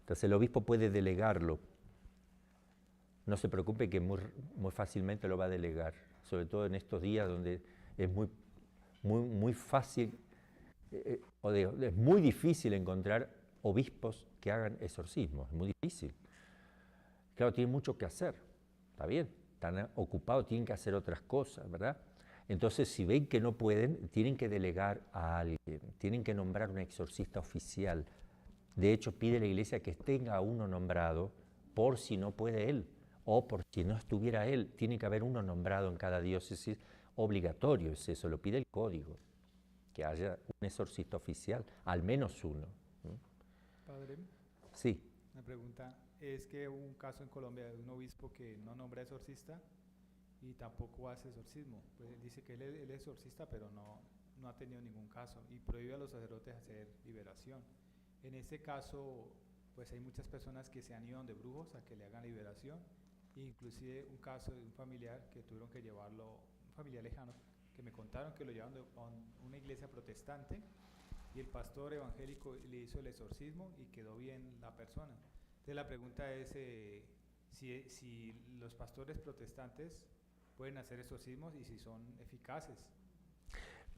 Entonces el obispo puede delegarlo. No se preocupe que muy fácilmente lo va a delegar, sobre todo en estos días donde es muy fácil, es muy difícil encontrar obispos que hagan exorcismos, es muy difícil. Claro, tienen mucho que hacer, está bien, están ocupados, tienen que hacer otras cosas, ¿verdad? Entonces, si ven que no pueden, tienen que delegar a alguien, tienen que nombrar un exorcista oficial. De hecho, pide la Iglesia que tenga uno nombrado por si no puede él, o por si no estuviera él. Tiene que haber uno nombrado en cada diócesis, obligatorio es eso, lo pide el código, que haya un exorcista oficial, al menos uno. Padre, Sí. una pregunta, es que hubo un caso en Colombia de un obispo que no nombra exorcista y tampoco hace exorcismo. Pues él dice que él es exorcista, pero no ha tenido ningún caso y prohíbe a los sacerdotes hacer liberación. En este caso, pues hay muchas personas que se han ido donde brujos a que le hagan liberación, inclusive un caso de un familiar que tuvieron que llevarlo, un familiar lejano, que me contaron que lo llevaron a una iglesia protestante y el pastor evangélico le hizo el exorcismo y quedó bien la persona. Entonces la pregunta es si los pastores protestantes pueden hacer exorcismos y si son eficaces.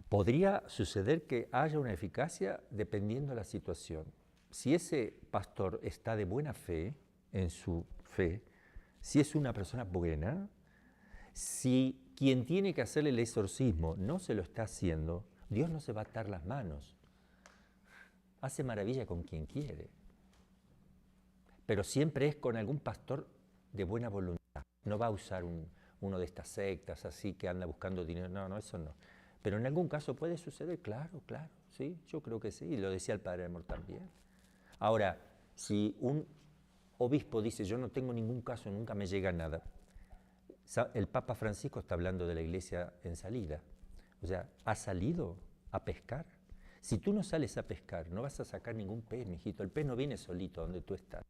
Podría suceder que haya una eficacia dependiendo de la situación. Si ese pastor está de buena fe, en su fe, si es una persona buena, si quien tiene que hacerle el exorcismo no se lo está haciendo, Dios no se va a atar las manos. Hace maravilla con quien quiere. Pero siempre es con algún pastor de buena voluntad. No va a usar uno de estas sectas así que anda buscando dinero. No, eso no. Pero en algún caso puede suceder, claro, sí, yo creo que sí, y lo decía el Padre Amor también. Ahora, si un obispo dice, yo no tengo ningún caso, nunca me llega nada, el Papa Francisco está hablando de la iglesia en salida. O sea, ¿has salido a pescar? Si tú no sales a pescar, no vas a sacar ningún pez, mijito. El pez no viene solito donde tú estás.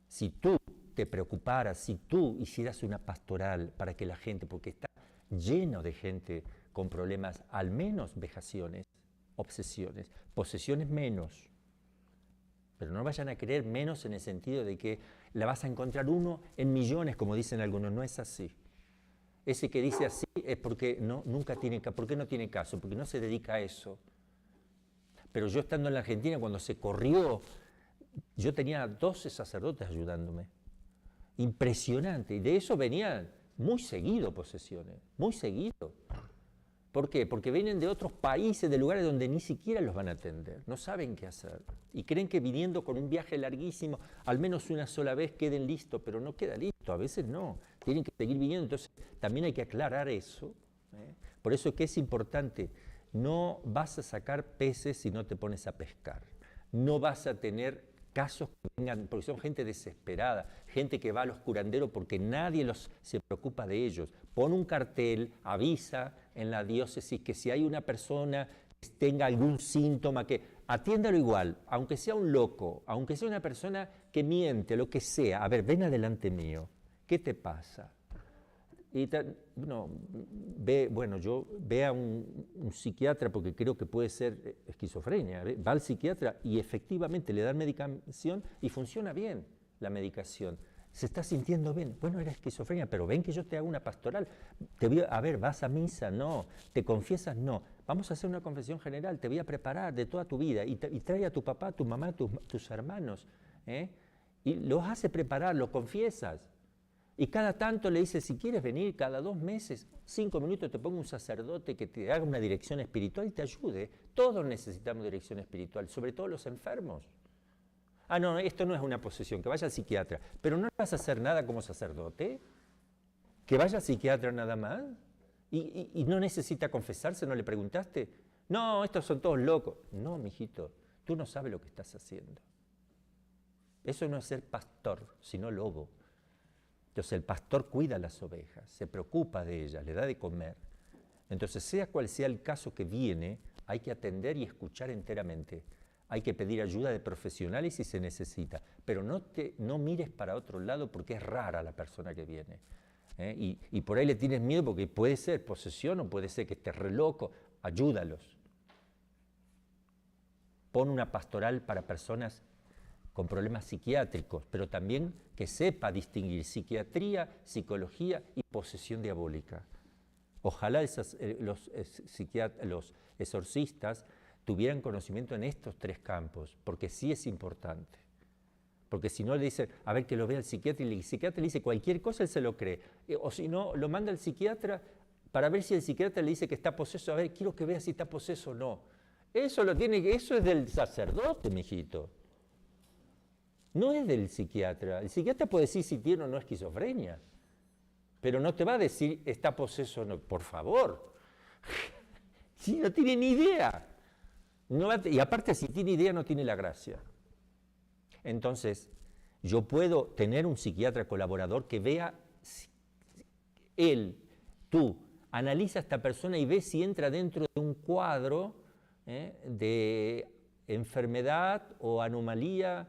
Si tú te preocuparas, si tú hicieras una pastoral para que la gente, porque está lleno de gente con problemas, al menos vejaciones, obsesiones, posesiones menos, pero no vayan a creer menos en el sentido de que la vas a encontrar uno en millones, como dicen algunos, no es así. Ese que dice así es porque nunca tiene caso. ¿Por qué no tiene caso? Porque no se dedica a eso. Pero yo estando en la Argentina, cuando se corrió, yo tenía 12 sacerdotes ayudándome. Impresionante. Y de eso venían muy seguido posesiones, muy seguido. ¿Por qué? Porque vienen de otros países, de lugares donde ni siquiera los van a atender, no saben qué hacer. Y creen que viniendo con un viaje larguísimo, al menos una sola vez queden listos, pero no queda listo, a veces no, tienen que seguir viniendo. Entonces también hay que aclarar eso. Por eso es que es importante, no vas a sacar peces si no te pones a pescar. No vas a tener casos que vengan, porque son gente desesperada, gente que va a los curanderos porque nadie se preocupa de ellos. Pon un cartel, avisa en la diócesis que si hay una persona que tenga algún síntoma, que atiéndalo igual, aunque sea un loco, aunque sea una persona que miente, lo que sea. A ver, ven adelante mío, ¿qué te pasa? Y ve a un psiquiatra porque creo que puede ser esquizofrenia. Va al psiquiatra y efectivamente le dan medicación y funciona bien la medicación. Se está sintiendo bien. Bueno, era esquizofrenia, pero ven que yo te hago una pastoral. A ver, ¿vas a misa? No. ¿Te confiesas? No. Vamos a hacer una confesión general, te voy a preparar de toda tu vida y trae a tu papá, a tu mamá, tus hermanos. Y los hace preparar, los confiesas. Y cada tanto le dice, si quieres venir cada 2 meses, 5 minutos te pongo un sacerdote que te haga una dirección espiritual y te ayude. Todos necesitamos dirección espiritual, sobre todo los enfermos. Ah, no, esto no es una posesión, que vaya al psiquiatra. Pero no vas a hacer nada como sacerdote, que vaya al psiquiatra nada más. Y no necesita confesarse, ¿no le preguntaste? No, estos son todos locos. No, mijito, tú no sabes lo que estás haciendo. Eso no es ser pastor, sino lobo. Entonces el pastor cuida a las ovejas, se preocupa de ellas, le da de comer. Entonces, sea cual sea el caso que viene, hay que atender y escuchar enteramente. Hay que pedir ayuda de profesionales si se necesita, pero no mires para otro lado porque es rara la persona que viene. Y por ahí le tienes miedo porque puede ser posesión o puede ser que estés re loco. Ayúdalos. Pon una pastoral para personas con problemas psiquiátricos, pero también que sepa distinguir psiquiatría, psicología y posesión diabólica. Ojalá los exorcistas tuvieran conocimiento en estos 3 campos, porque sí es importante. Porque si no le dicen, a ver que lo vea el psiquiatra, y el psiquiatra le dice cualquier cosa, él se lo cree. O si no, lo manda al psiquiatra para ver si el psiquiatra le dice que está poseso, a ver, quiero que vea si está poseso o no. Eso es del sacerdote, mijito. No es del psiquiatra. El psiquiatra puede decir si tiene o no esquizofrenia, pero no te va a decir está poseso o no. Por favor. Si no tiene ni idea. Y aparte, si tiene idea, no tiene la gracia. Entonces, yo puedo tener un psiquiatra colaborador que vea tú analiza a esta persona y ves si entra dentro de un cuadro de enfermedad o anomalía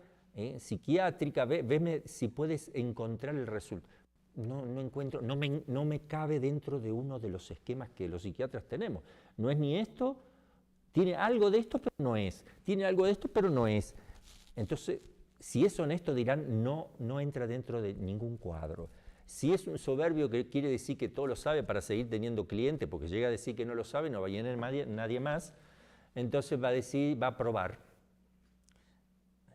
psiquiátrica, veme si puedes encontrar el resultado. No encuentro, no me cabe dentro de uno de los esquemas que los psiquiatras tenemos. No es ni esto, tiene algo de esto, pero no es. Tiene algo de esto, pero no es. Entonces, si es honesto, dirán, no entra dentro de ningún cuadro. Si es un soberbio que quiere decir que todo lo sabe para seguir teniendo cliente, porque llega a decir que no lo sabe, no va a llenar nadie más, entonces va a decir, va a probar.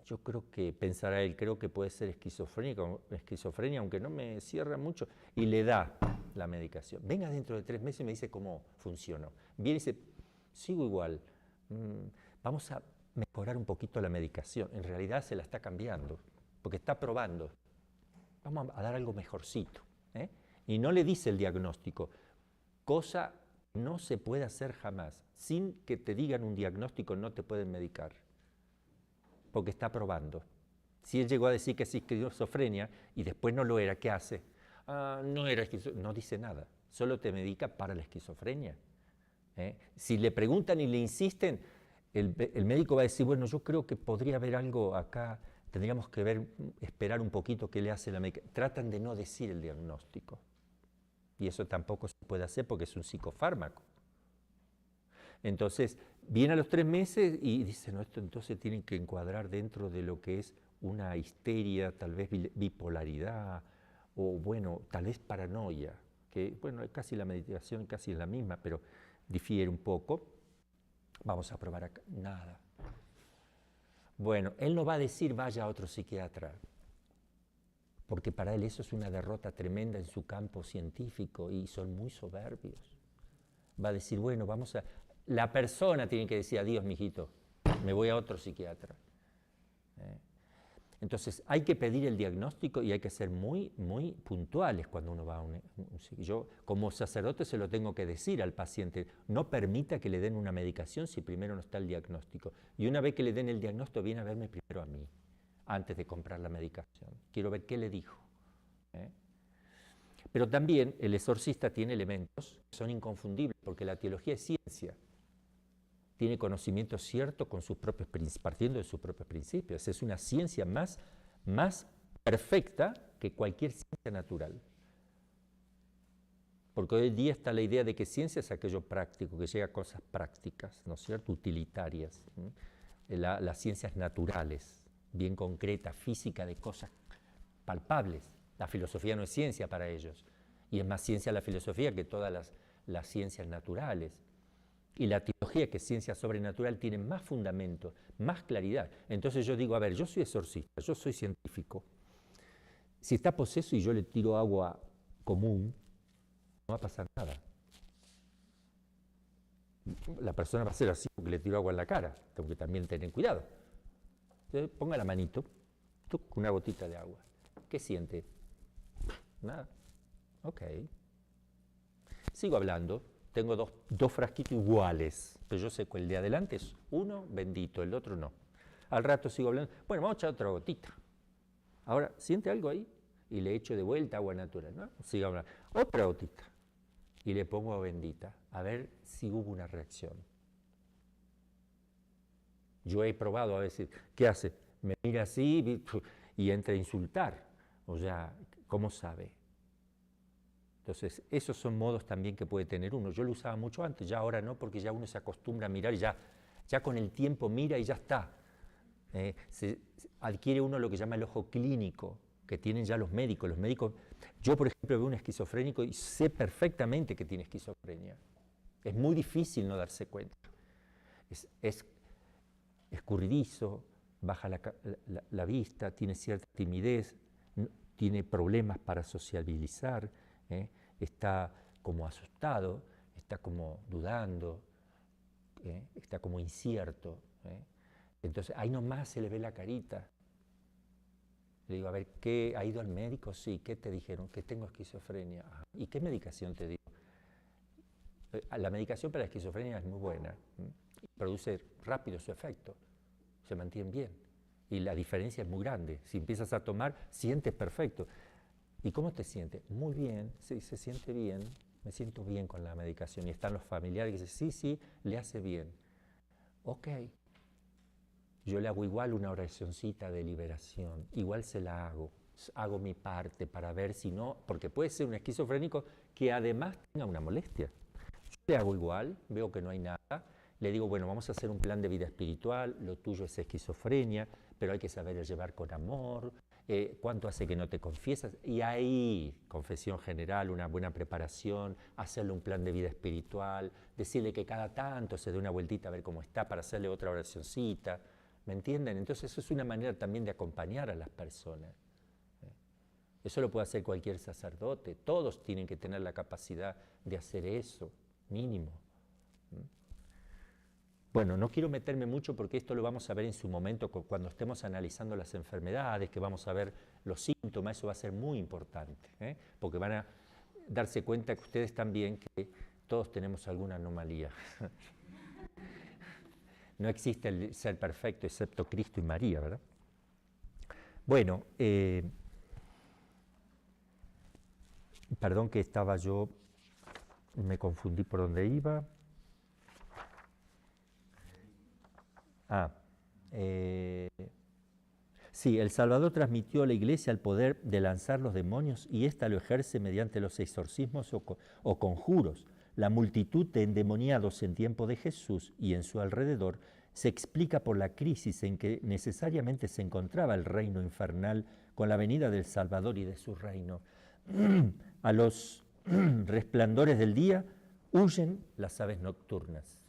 Yo creo que, pensará él, creo que puede ser esquizofrenia, aunque no me cierra mucho, y le da la medicación. Venga dentro de 3 meses y me dice cómo funcionó. Viene y dice, sigo igual, vamos a mejorar un poquito la medicación. En realidad se la está cambiando, porque está probando. Vamos a dar algo mejorcito. Y no le dice el diagnóstico, cosa no se puede hacer jamás. Sin que te digan un diagnóstico no te pueden medicar, porque está probando. Si él llegó a decir que es esquizofrenia y después no lo era, ¿qué hace? No era esquizofrenia, no dice nada, solo te medica para la esquizofrenia. Si le preguntan y le insisten, el médico va a decir, bueno, yo creo que podría haber algo acá, tendríamos que esperar un poquito qué le hace la medicación. Tratan de no decir el diagnóstico. Y eso tampoco se puede hacer porque es un psicofármaco. Entonces, viene a los 3 meses y dice, no, esto entonces tienen que encuadrar dentro de lo que es una histeria, tal vez bipolaridad, o bueno, tal vez paranoia, que bueno, casi la medicación casi es la misma, pero difiere un poco. Vamos a probar acá, nada. Bueno, él no va a decir vaya a otro psiquiatra, porque para él eso es una derrota tremenda en su campo científico y son muy soberbios. Va a decir, bueno, vamos a... La persona tiene que decir, adiós, mijito, me voy a otro psiquiatra. Entonces, hay que pedir el diagnóstico y hay que ser muy, muy puntuales cuando uno va a un psiquiatra. Yo, como sacerdote, se lo tengo que decir al paciente, no permita que le den una medicación si primero no está el diagnóstico. Y una vez que le den el diagnóstico, viene a verme primero a mí, antes de comprar la medicación. Quiero ver qué le dijo. Pero también el exorcista tiene elementos que son inconfundibles, porque la teología es ciencia. Tiene conocimiento cierto con sus propios, partiendo de sus propios principios. Es una ciencia más perfecta que cualquier ciencia natural. Porque hoy en día está la idea de que ciencia es aquello práctico, que llega a cosas prácticas, ¿no es cierto?, utilitarias. Las ciencias naturales, bien concretas, física de cosas palpables. La filosofía no es ciencia para ellos, y es más ciencia la filosofía que todas las ciencias naturales. Y la teología, que es ciencia sobrenatural, tiene más fundamento, más claridad. Entonces yo digo, a ver, yo soy exorcista, yo soy científico. Si está poseso y yo le tiro agua común, no va a pasar nada. La persona va a ser así porque le tiro agua en la cara, tengo que también tener cuidado. Entonces, ponga la manito, una gotita de agua. ¿Qué siente? Nada. Ok. Sigo hablando. Tengo dos frasquitos iguales, pero yo sé que el de adelante es uno bendito, el otro no. Al rato sigo hablando, bueno, vamos a echar otra gotita. Ahora, ¿siente algo ahí? Y le echo de vuelta agua natural, ¿no? Sigo hablando, otra gotita. Y le pongo agua bendita, a ver si hubo una reacción. Yo he probado a veces, ¿qué hace? Me mira así y entra a insultar. O sea, ¿cómo sabe? Entonces, esos son modos también que puede tener uno. Yo lo usaba mucho antes, ya ahora no, porque ya uno se acostumbra a mirar y ya con el tiempo mira y ya está. Se adquiere uno lo que llama el ojo clínico, que tienen ya los médicos. Yo, por ejemplo, veo un esquizofrénico y sé perfectamente que tiene esquizofrenia. Es muy difícil no darse cuenta. Es escurridizo, baja la vista, tiene cierta timidez, tiene problemas para sociabilizar, está como asustado, está como dudando, está como incierto. Entonces, ahí nomás se le ve la carita. Le digo, a ver, ¿qué? ¿Ha ido al médico? Sí, ¿qué te dijeron? Que tengo esquizofrenia. ¿Y qué medicación te dio? La medicación para la esquizofrenia es muy buena, produce rápido su efecto, se mantiene bien. Y la diferencia es muy grande. Si empiezas a tomar, sientes perfecto. ¿Y cómo te sientes? Muy bien, sí, se siente bien, me siento bien con la medicación. Y están los familiares que dicen, sí, le hace bien. Ok, yo le hago igual una oracioncita de liberación, igual se la hago mi parte para ver si no, porque puede ser un esquizofrénico que además tenga una molestia. Yo le hago igual, veo que no hay nada, le digo, bueno, vamos a hacer un plan de vida espiritual, lo tuyo es esquizofrenia, pero hay que saber llevar con amor, cuánto hace que no te confiesas, y ahí, confesión general, una buena preparación, hacerle un plan de vida espiritual, decirle que cada tanto se dé una vueltita a ver cómo está para hacerle otra oracioncita, ¿me entienden? Entonces eso es una manera también de acompañar a las personas. Eso lo puede hacer cualquier sacerdote, todos tienen que tener la capacidad de hacer eso, mínimo. Bueno, no quiero meterme mucho porque esto lo vamos a ver en su momento cuando estemos analizando las enfermedades, que vamos a ver los síntomas, eso va a ser muy importante, porque van a darse cuenta que ustedes también que todos tenemos alguna anomalía. No existe el ser perfecto excepto Cristo y María, ¿verdad? Bueno, perdón que estaba yo, me confundí por dónde iba. Sí, el Salvador transmitió a la Iglesia el poder de lanzar los demonios y ésta lo ejerce mediante los exorcismos o conjuros. La multitud de endemoniados en tiempo de Jesús y en su alrededor se explica por la crisis en que necesariamente se encontraba el reino infernal con la venida del Salvador y de su reino. A los resplandores del día huyen las aves nocturnas.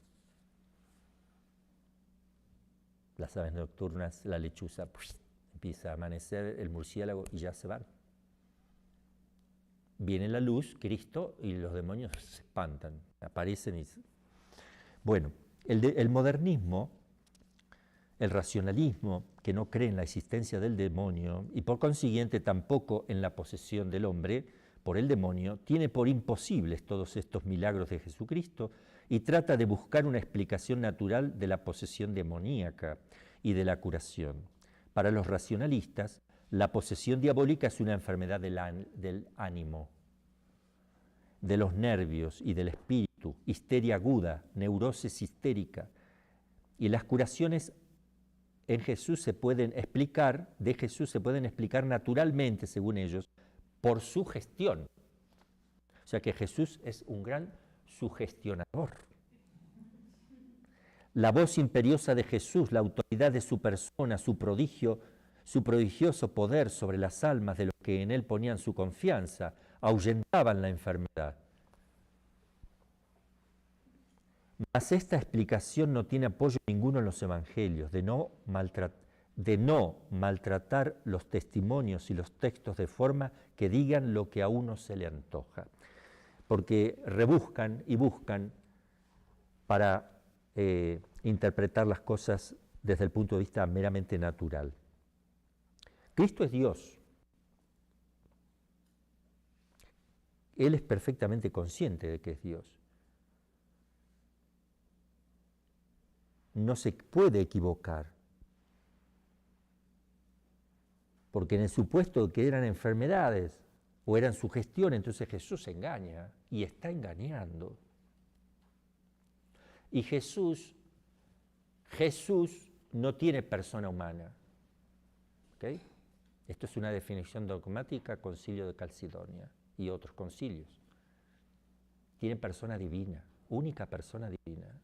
Las aves nocturnas, la lechuza, empieza a amanecer, el murciélago y ya se van. Viene la luz, Cristo, y los demonios se espantan, aparecen y... Bueno, el modernismo, el racionalismo, que no cree en la existencia del demonio y por consiguiente tampoco en la posesión del hombre por el demonio, tiene por imposibles todos estos milagros de Jesucristo y trata de buscar una explicación natural de la posesión demoníaca y de la curación. Para los racionalistas, la posesión diabólica es una enfermedad del ánimo, de los nervios y del espíritu, histeria aguda, neurosis histérica. Y las curaciones en Jesús se pueden explicar, de Jesús se pueden explicar naturalmente, según ellos, por su gestión. O sea que Jesús es un gran sugestionador. La voz imperiosa de Jesús, la autoridad de su persona, su prodigioso poder sobre las almas de los que en él ponían su confianza, ahuyentaban la enfermedad. Mas esta explicación no tiene apoyo ninguno en los evangelios, de no maltratar los testimonios y los textos de forma que digan lo que a uno se le antoja. Porque rebuscan y buscan para interpretar las cosas desde el punto de vista meramente natural. Cristo es Dios. Él es perfectamente consciente de que es Dios. No se puede equivocar. Porque en el supuesto de que eran enfermedades o eran sugestión, entonces Jesús se engaña y está engañando. Y Jesús no tiene persona humana. ¿Okay? Esto es una definición dogmática, Concilio de Calcedonia y otros concilios. Tiene persona divina, única persona divina.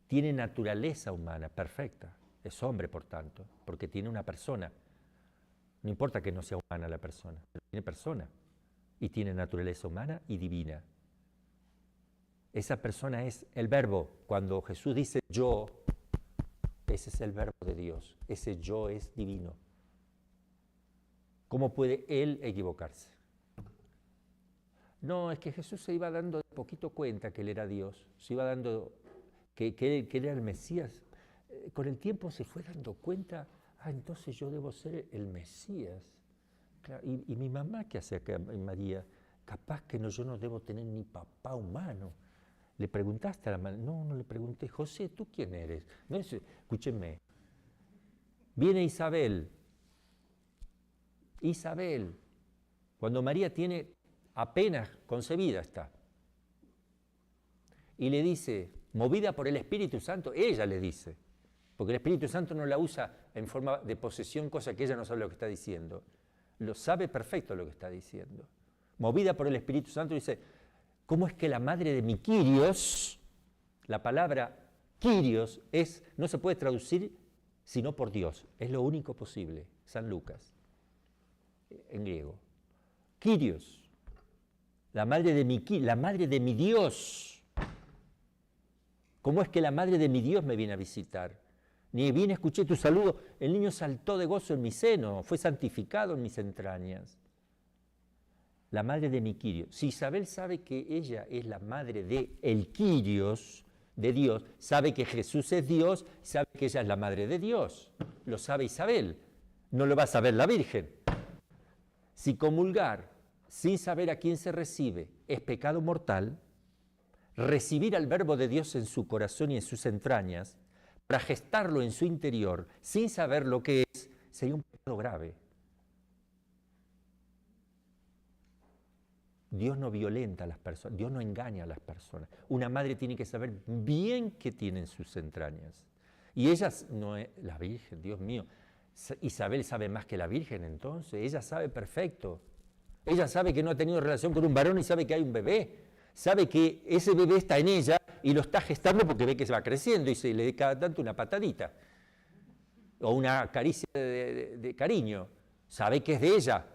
Tiene naturaleza humana, perfecta. Es hombre, por tanto, porque tiene una persona. No importa que no sea humana la persona, pero tiene persona. Y tiene naturaleza humana y divina. Esa persona es el verbo. Cuando Jesús dice yo, ese es el verbo de Dios. Ese yo es divino. ¿Cómo puede él equivocarse? No, es que Jesús se iba dando de poquito cuenta que él era Dios. Se iba dando que él era el Mesías. Con el tiempo se fue dando cuenta, entonces yo debo ser el Mesías. Claro, y mi mamá, ¿qué hace acá, María? Capaz que yo no debo tener ni papá humano. ¿Le preguntaste a la madre? No, no le pregunté. José, ¿tú quién eres? No, escúchenme. Viene Isabel. Isabel, Cuando María tiene apenas concebida está. Y le dice, movida por el Espíritu Santo, ella le dice, porque el Espíritu Santo no la usa en forma de posesión, cosa que ella no sabe lo que está diciendo. Lo sabe perfecto lo que está diciendo. Movida por el Espíritu Santo dice, ¿cómo es que la madre de mi Kyrios, la palabra Kyrios no se puede traducir sino por Dios, es lo único posible, San Lucas, en griego. Kyrios, la madre de mi Dios. ¿Cómo es que la madre de mi Dios me viene a visitar? Ni bien escuché tu saludo, el niño saltó de gozo en mi seno, fue santificado en mis entrañas. La madre de mi Kyrios. Si Isabel sabe que ella es la madre de el Kyrios, de Dios, sabe que Jesús es Dios, sabe que ella es la madre de Dios. Lo sabe Isabel, no lo va a saber la Virgen. Si comulgar sin saber a quién se recibe es pecado mortal, recibir al Verbo de Dios en su corazón y en sus entrañas, para gestarlo en su interior sin saber lo que es, sería un pecado grave. Dios no violenta a las personas, Dios no engaña a las personas. Una madre tiene que saber bien qué tiene en sus entrañas. Y ella no es la Virgen, Dios mío. Isabel sabe más que la Virgen entonces, ella sabe perfecto. Ella sabe que no ha tenido relación con un varón y sabe que hay un bebé. Sabe que ese bebé está en ella y lo está gestando porque ve que se va creciendo y se le da cada tanto una patadita o una caricia de cariño. Sabe que es de ella,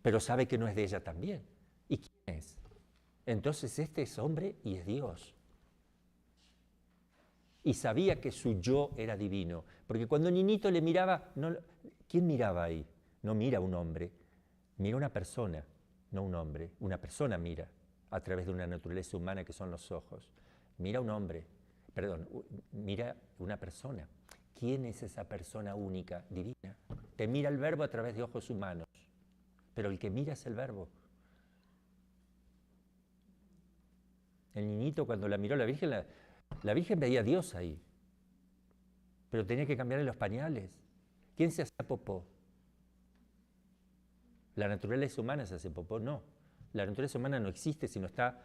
pero sabe que no es de ella también. ¿Y quién es? Entonces este es hombre y es Dios. Y sabía que su yo era divino, porque cuando Ninito le miraba, ¿quién miraba ahí? No mira a un hombre, mira a una persona, no un hombre. Una persona mira a través de una naturaleza humana que son los ojos. Mira a un hombre, mira una persona. ¿Quién es esa persona única, divina? Te mira el Verbo a través de ojos humanos, pero el que mira es el Verbo. El niñito cuando la miró la Virgen veía a Dios ahí, pero tenía que cambiarle los pañales. ¿Quién se hacía popó? ¿La naturaleza humana se hace popó? No. La naturaleza humana no existe si no está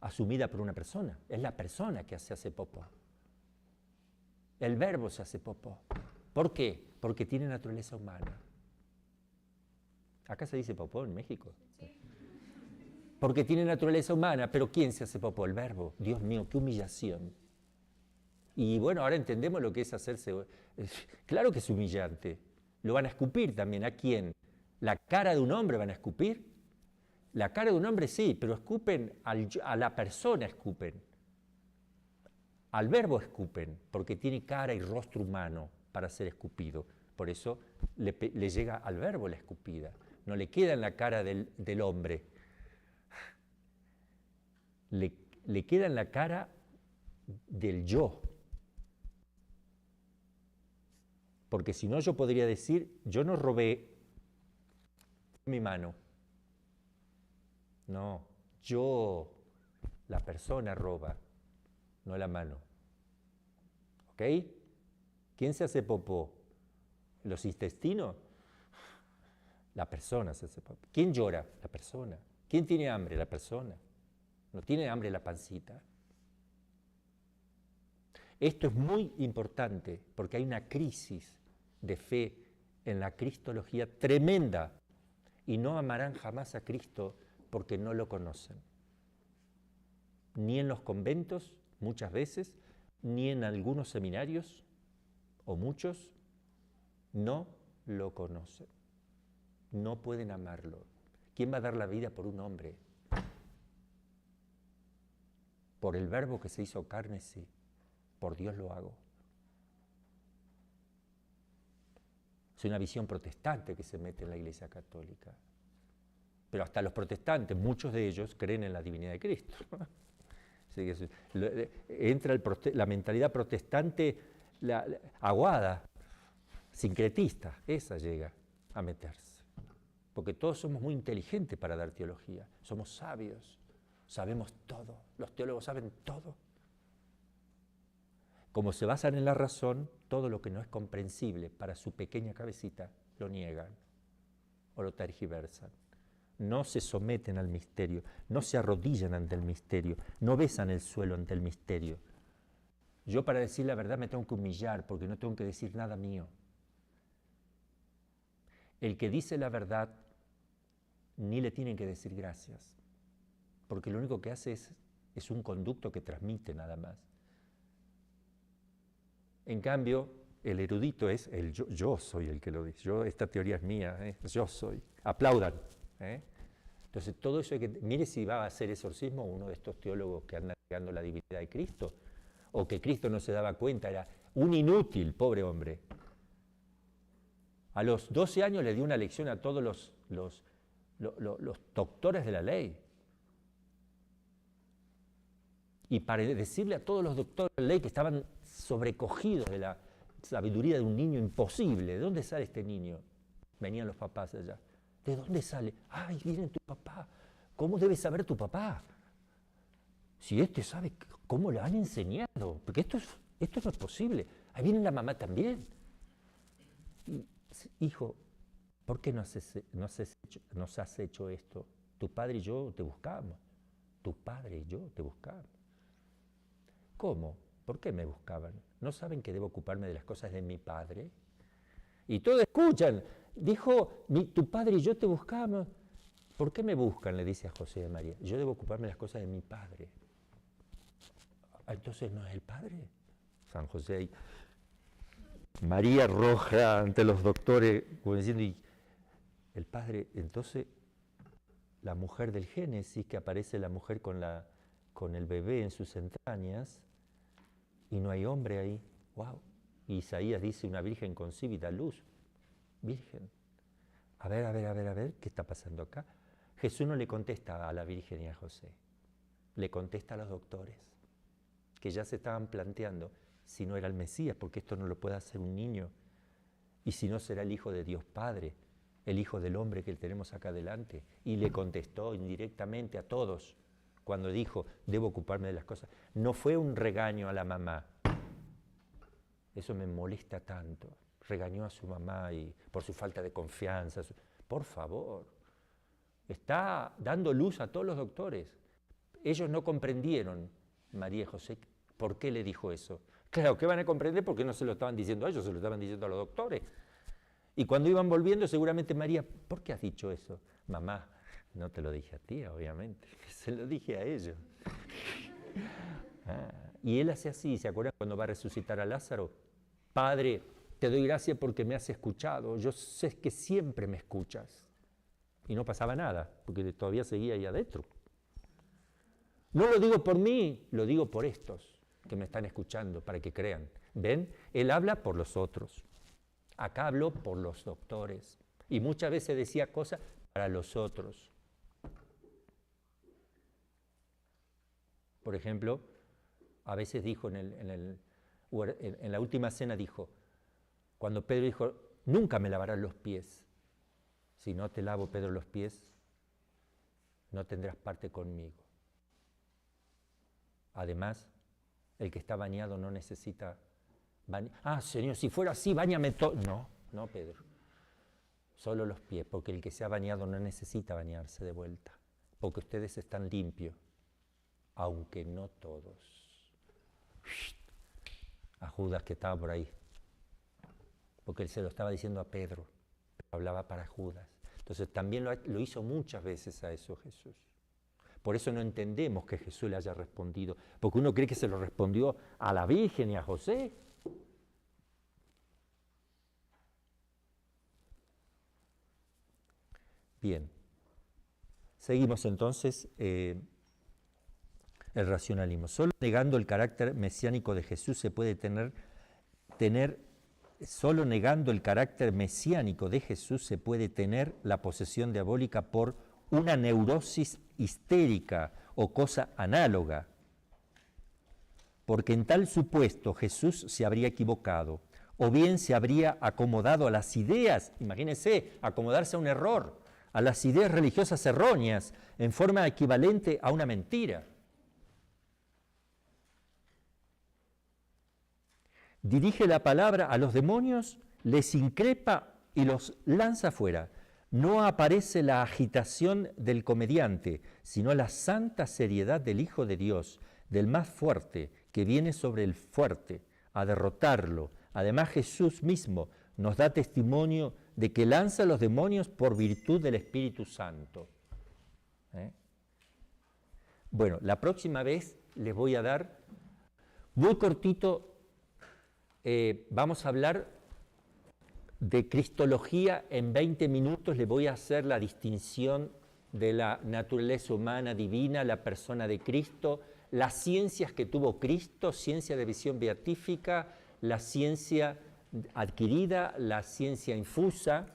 asumida por una persona. Es la persona que se hace popó. El Verbo se hace popó. ¿Por qué? Porque tiene naturaleza humana. Acá se dice popó en México. Sí. Porque tiene naturaleza humana, pero ¿quién se hace popó? El Verbo. Dios mío, qué humillación. Y bueno, ahora entendemos lo que es hacerse... Claro que es humillante. Lo van a escupir también. ¿A quién? ¿La cara de un hombre van a escupir? La cara de un hombre sí, pero escupen a la persona, escupen. Al Verbo escupen, porque tiene cara y rostro humano para ser escupido. Por eso le llega al Verbo la escupida. No le queda en la cara del hombre. Le queda en la cara del yo. Porque si no, yo podría decir, yo no robé mi mano. No, la persona roba, no la mano. ¿Ok? ¿Quién se hace popó? ¿Los intestinos? La persona se hace popó. ¿Quién llora? La persona. ¿Quién tiene hambre? La persona. No tiene hambre la pancita. Esto es muy importante porque hay una crisis de fe en la cristología tremenda y no amarán jamás a Cristo porque no lo conocen. Ni en los conventos, muchas veces, ni en algunos seminarios, o muchos, no lo conocen. No pueden amarlo. ¿Quién va a dar la vida por un hombre? Por el Verbo que se hizo carne, sí. Por Dios lo hago. Es una visión protestante que se mete en la Iglesia Católica. Pero hasta los protestantes, muchos de ellos, creen en la divinidad de Cristo. Entra la mentalidad protestante aguada, sincretista, esa llega a meterse. Porque todos somos muy inteligentes para dar teología, somos sabios, sabemos todo, los teólogos saben todo. Como se basan en la razón, todo lo que no es comprensible para su pequeña cabecita lo niegan o lo tergiversan. no se someten al misterio, no se arrodillan ante el misterio, no besan el suelo ante el misterio. Yo para decir la verdad me tengo que humillar porque no tengo que decir nada mío. El que dice la verdad ni le tienen que decir gracias, porque lo único que hace es un conducto que transmite nada más. En cambio, el erudito es el yo soy el que lo dice. Esta teoría es mía, yo soy. Aplaudan. Entonces, todo eso hay que... Mire si va a hacer exorcismo uno de estos teólogos que andan negando la divinidad de Cristo, o que Cristo no se daba cuenta, era un inútil, pobre hombre. A los 12 años le dio una lección a todos los doctores de la ley. Y para decirle a todos los doctores de la ley que estaban sobrecogidos de la sabiduría de un niño imposible. ¿De dónde sale este niño? Venían los papás allá. ¿De dónde sale? ¡Ay, viene tu papá! ¿Cómo debe saber tu papá? Si este sabe cómo le han enseñado. Porque esto no es posible. Ahí viene la mamá también. Y, hijo, ¿por qué nos has hecho esto? Tu padre y yo te buscamos. Tu padre y yo te buscamos. ¿Cómo? ¿Por qué me buscaban? ¿No saben que debo ocuparme de las cosas de mi padre? Y todos escuchan. Dijo, tu padre y yo te buscamos. ¿Por qué me buscan? Le dice a José y a María. Yo debo ocuparme de las cosas de mi padre. Entonces no es el padre. San José y María roja ante los doctores, como diciendo, ¿y el padre? Entonces, la mujer del Génesis, que aparece la mujer con el bebé en sus entrañas, y no hay hombre ahí. ¡Wow! Y Isaías dice, una virgen concibe y da luz. Virgen. A ver, ¿qué está pasando acá? Jesús no le contesta a la Virgen y a José, le contesta a los doctores, que ya se estaban planteando si no era el Mesías, porque esto no lo puede hacer un niño, y si no será el Hijo de Dios Padre, el Hijo del Hombre que tenemos acá delante. Y le contestó indirectamente a todos, cuando dijo, debo ocuparme de las cosas. No fue un regaño a la mamá. Eso me molesta tanto. Regañó a su mamá y por su falta de confianza. Por favor. Está dando luz a todos los doctores. Ellos no comprendieron, María y José, por qué le dijo eso. Claro, ¿qué van a comprender? Porque no se lo estaban diciendo a ellos, se lo estaban diciendo a los doctores. Y cuando iban volviendo, seguramente María, ¿por qué has dicho eso? Mamá, no te lo dije a ti, obviamente, se lo dije a ellos. Y él hace así, ¿se acuerdan cuando va a resucitar a Lázaro? Padre, te doy gracias porque me has escuchado, yo sé que siempre me escuchas. Y no pasaba nada, porque todavía seguía ahí adentro. No lo digo por mí, lo digo por estos que me están escuchando, para que crean. ¿Ven? Él habla por los otros. Acá habló por los doctores. Y muchas veces decía cosas para los otros. Por ejemplo, a veces dijo en la última cena, dijo, cuando Pedro dijo, nunca me lavarás los pies. Si no te lavo, Pedro, los pies, no tendrás parte conmigo. Además, el que está bañado no necesita Señor, si fuera así, báñame todo. No, Pedro. Solo los pies, porque el que se ha bañado no necesita bañarse de vuelta, porque ustedes están limpios, aunque no todos. A Judas que estaba por ahí, porque él se lo estaba diciendo a Pedro, pero hablaba para Judas. Entonces también lo hizo muchas veces a eso Jesús. Por eso no entendemos que Jesús le haya respondido, porque uno cree que se lo respondió a la Virgen y a José. Bien, seguimos entonces el racionalismo. Solo negando el carácter mesiánico de Jesús se puede solo negando el carácter mesiánico de Jesús se puede tener la posesión diabólica por una neurosis histérica o cosa análoga, porque en tal supuesto Jesús se habría equivocado, o bien se habría acomodado a las ideas, imagínense, acomodarse a un error, a las ideas religiosas erróneas, en forma equivalente a una mentira. Dirige la palabra a los demonios, les increpa y los lanza fuera. no aparece la agitación del comediante, sino la santa seriedad del Hijo de Dios, del más fuerte, que viene sobre el fuerte, a derrotarlo. Además, Jesús mismo nos da testimonio de que lanza a los demonios por virtud del Espíritu Santo. Bueno, la próxima vez les voy a dar, muy cortito, vamos a hablar de Cristología. En 20 minutos les voy a hacer la distinción de la naturaleza humana divina, la persona de Cristo, las ciencias que tuvo Cristo, ciencia de visión beatífica, la ciencia adquirida, la ciencia infusa,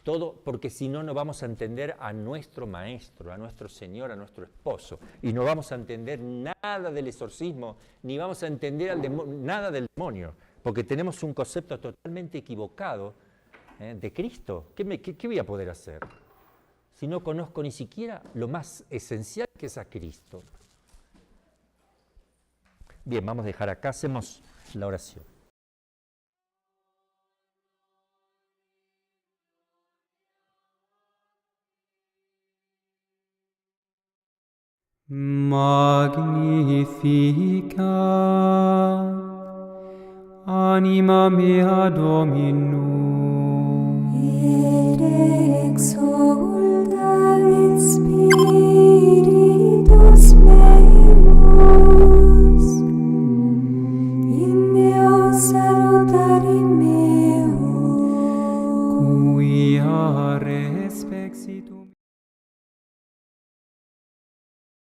todo, porque si no, no vamos a entender a nuestro Maestro, a nuestro Señor, a nuestro Esposo, y no vamos a entender nada del exorcismo, ni vamos a entender nada del demonio, porque tenemos un concepto totalmente equivocado de Cristo. ¿Qué voy a poder hacer si no conozco ni siquiera lo más esencial que es a Cristo? Bien, vamos a dejar acá, hacemos la oración. Magnificat anima mea Dominum, et exulta in spiritus meus, in Deo salutari meo, quia respixitum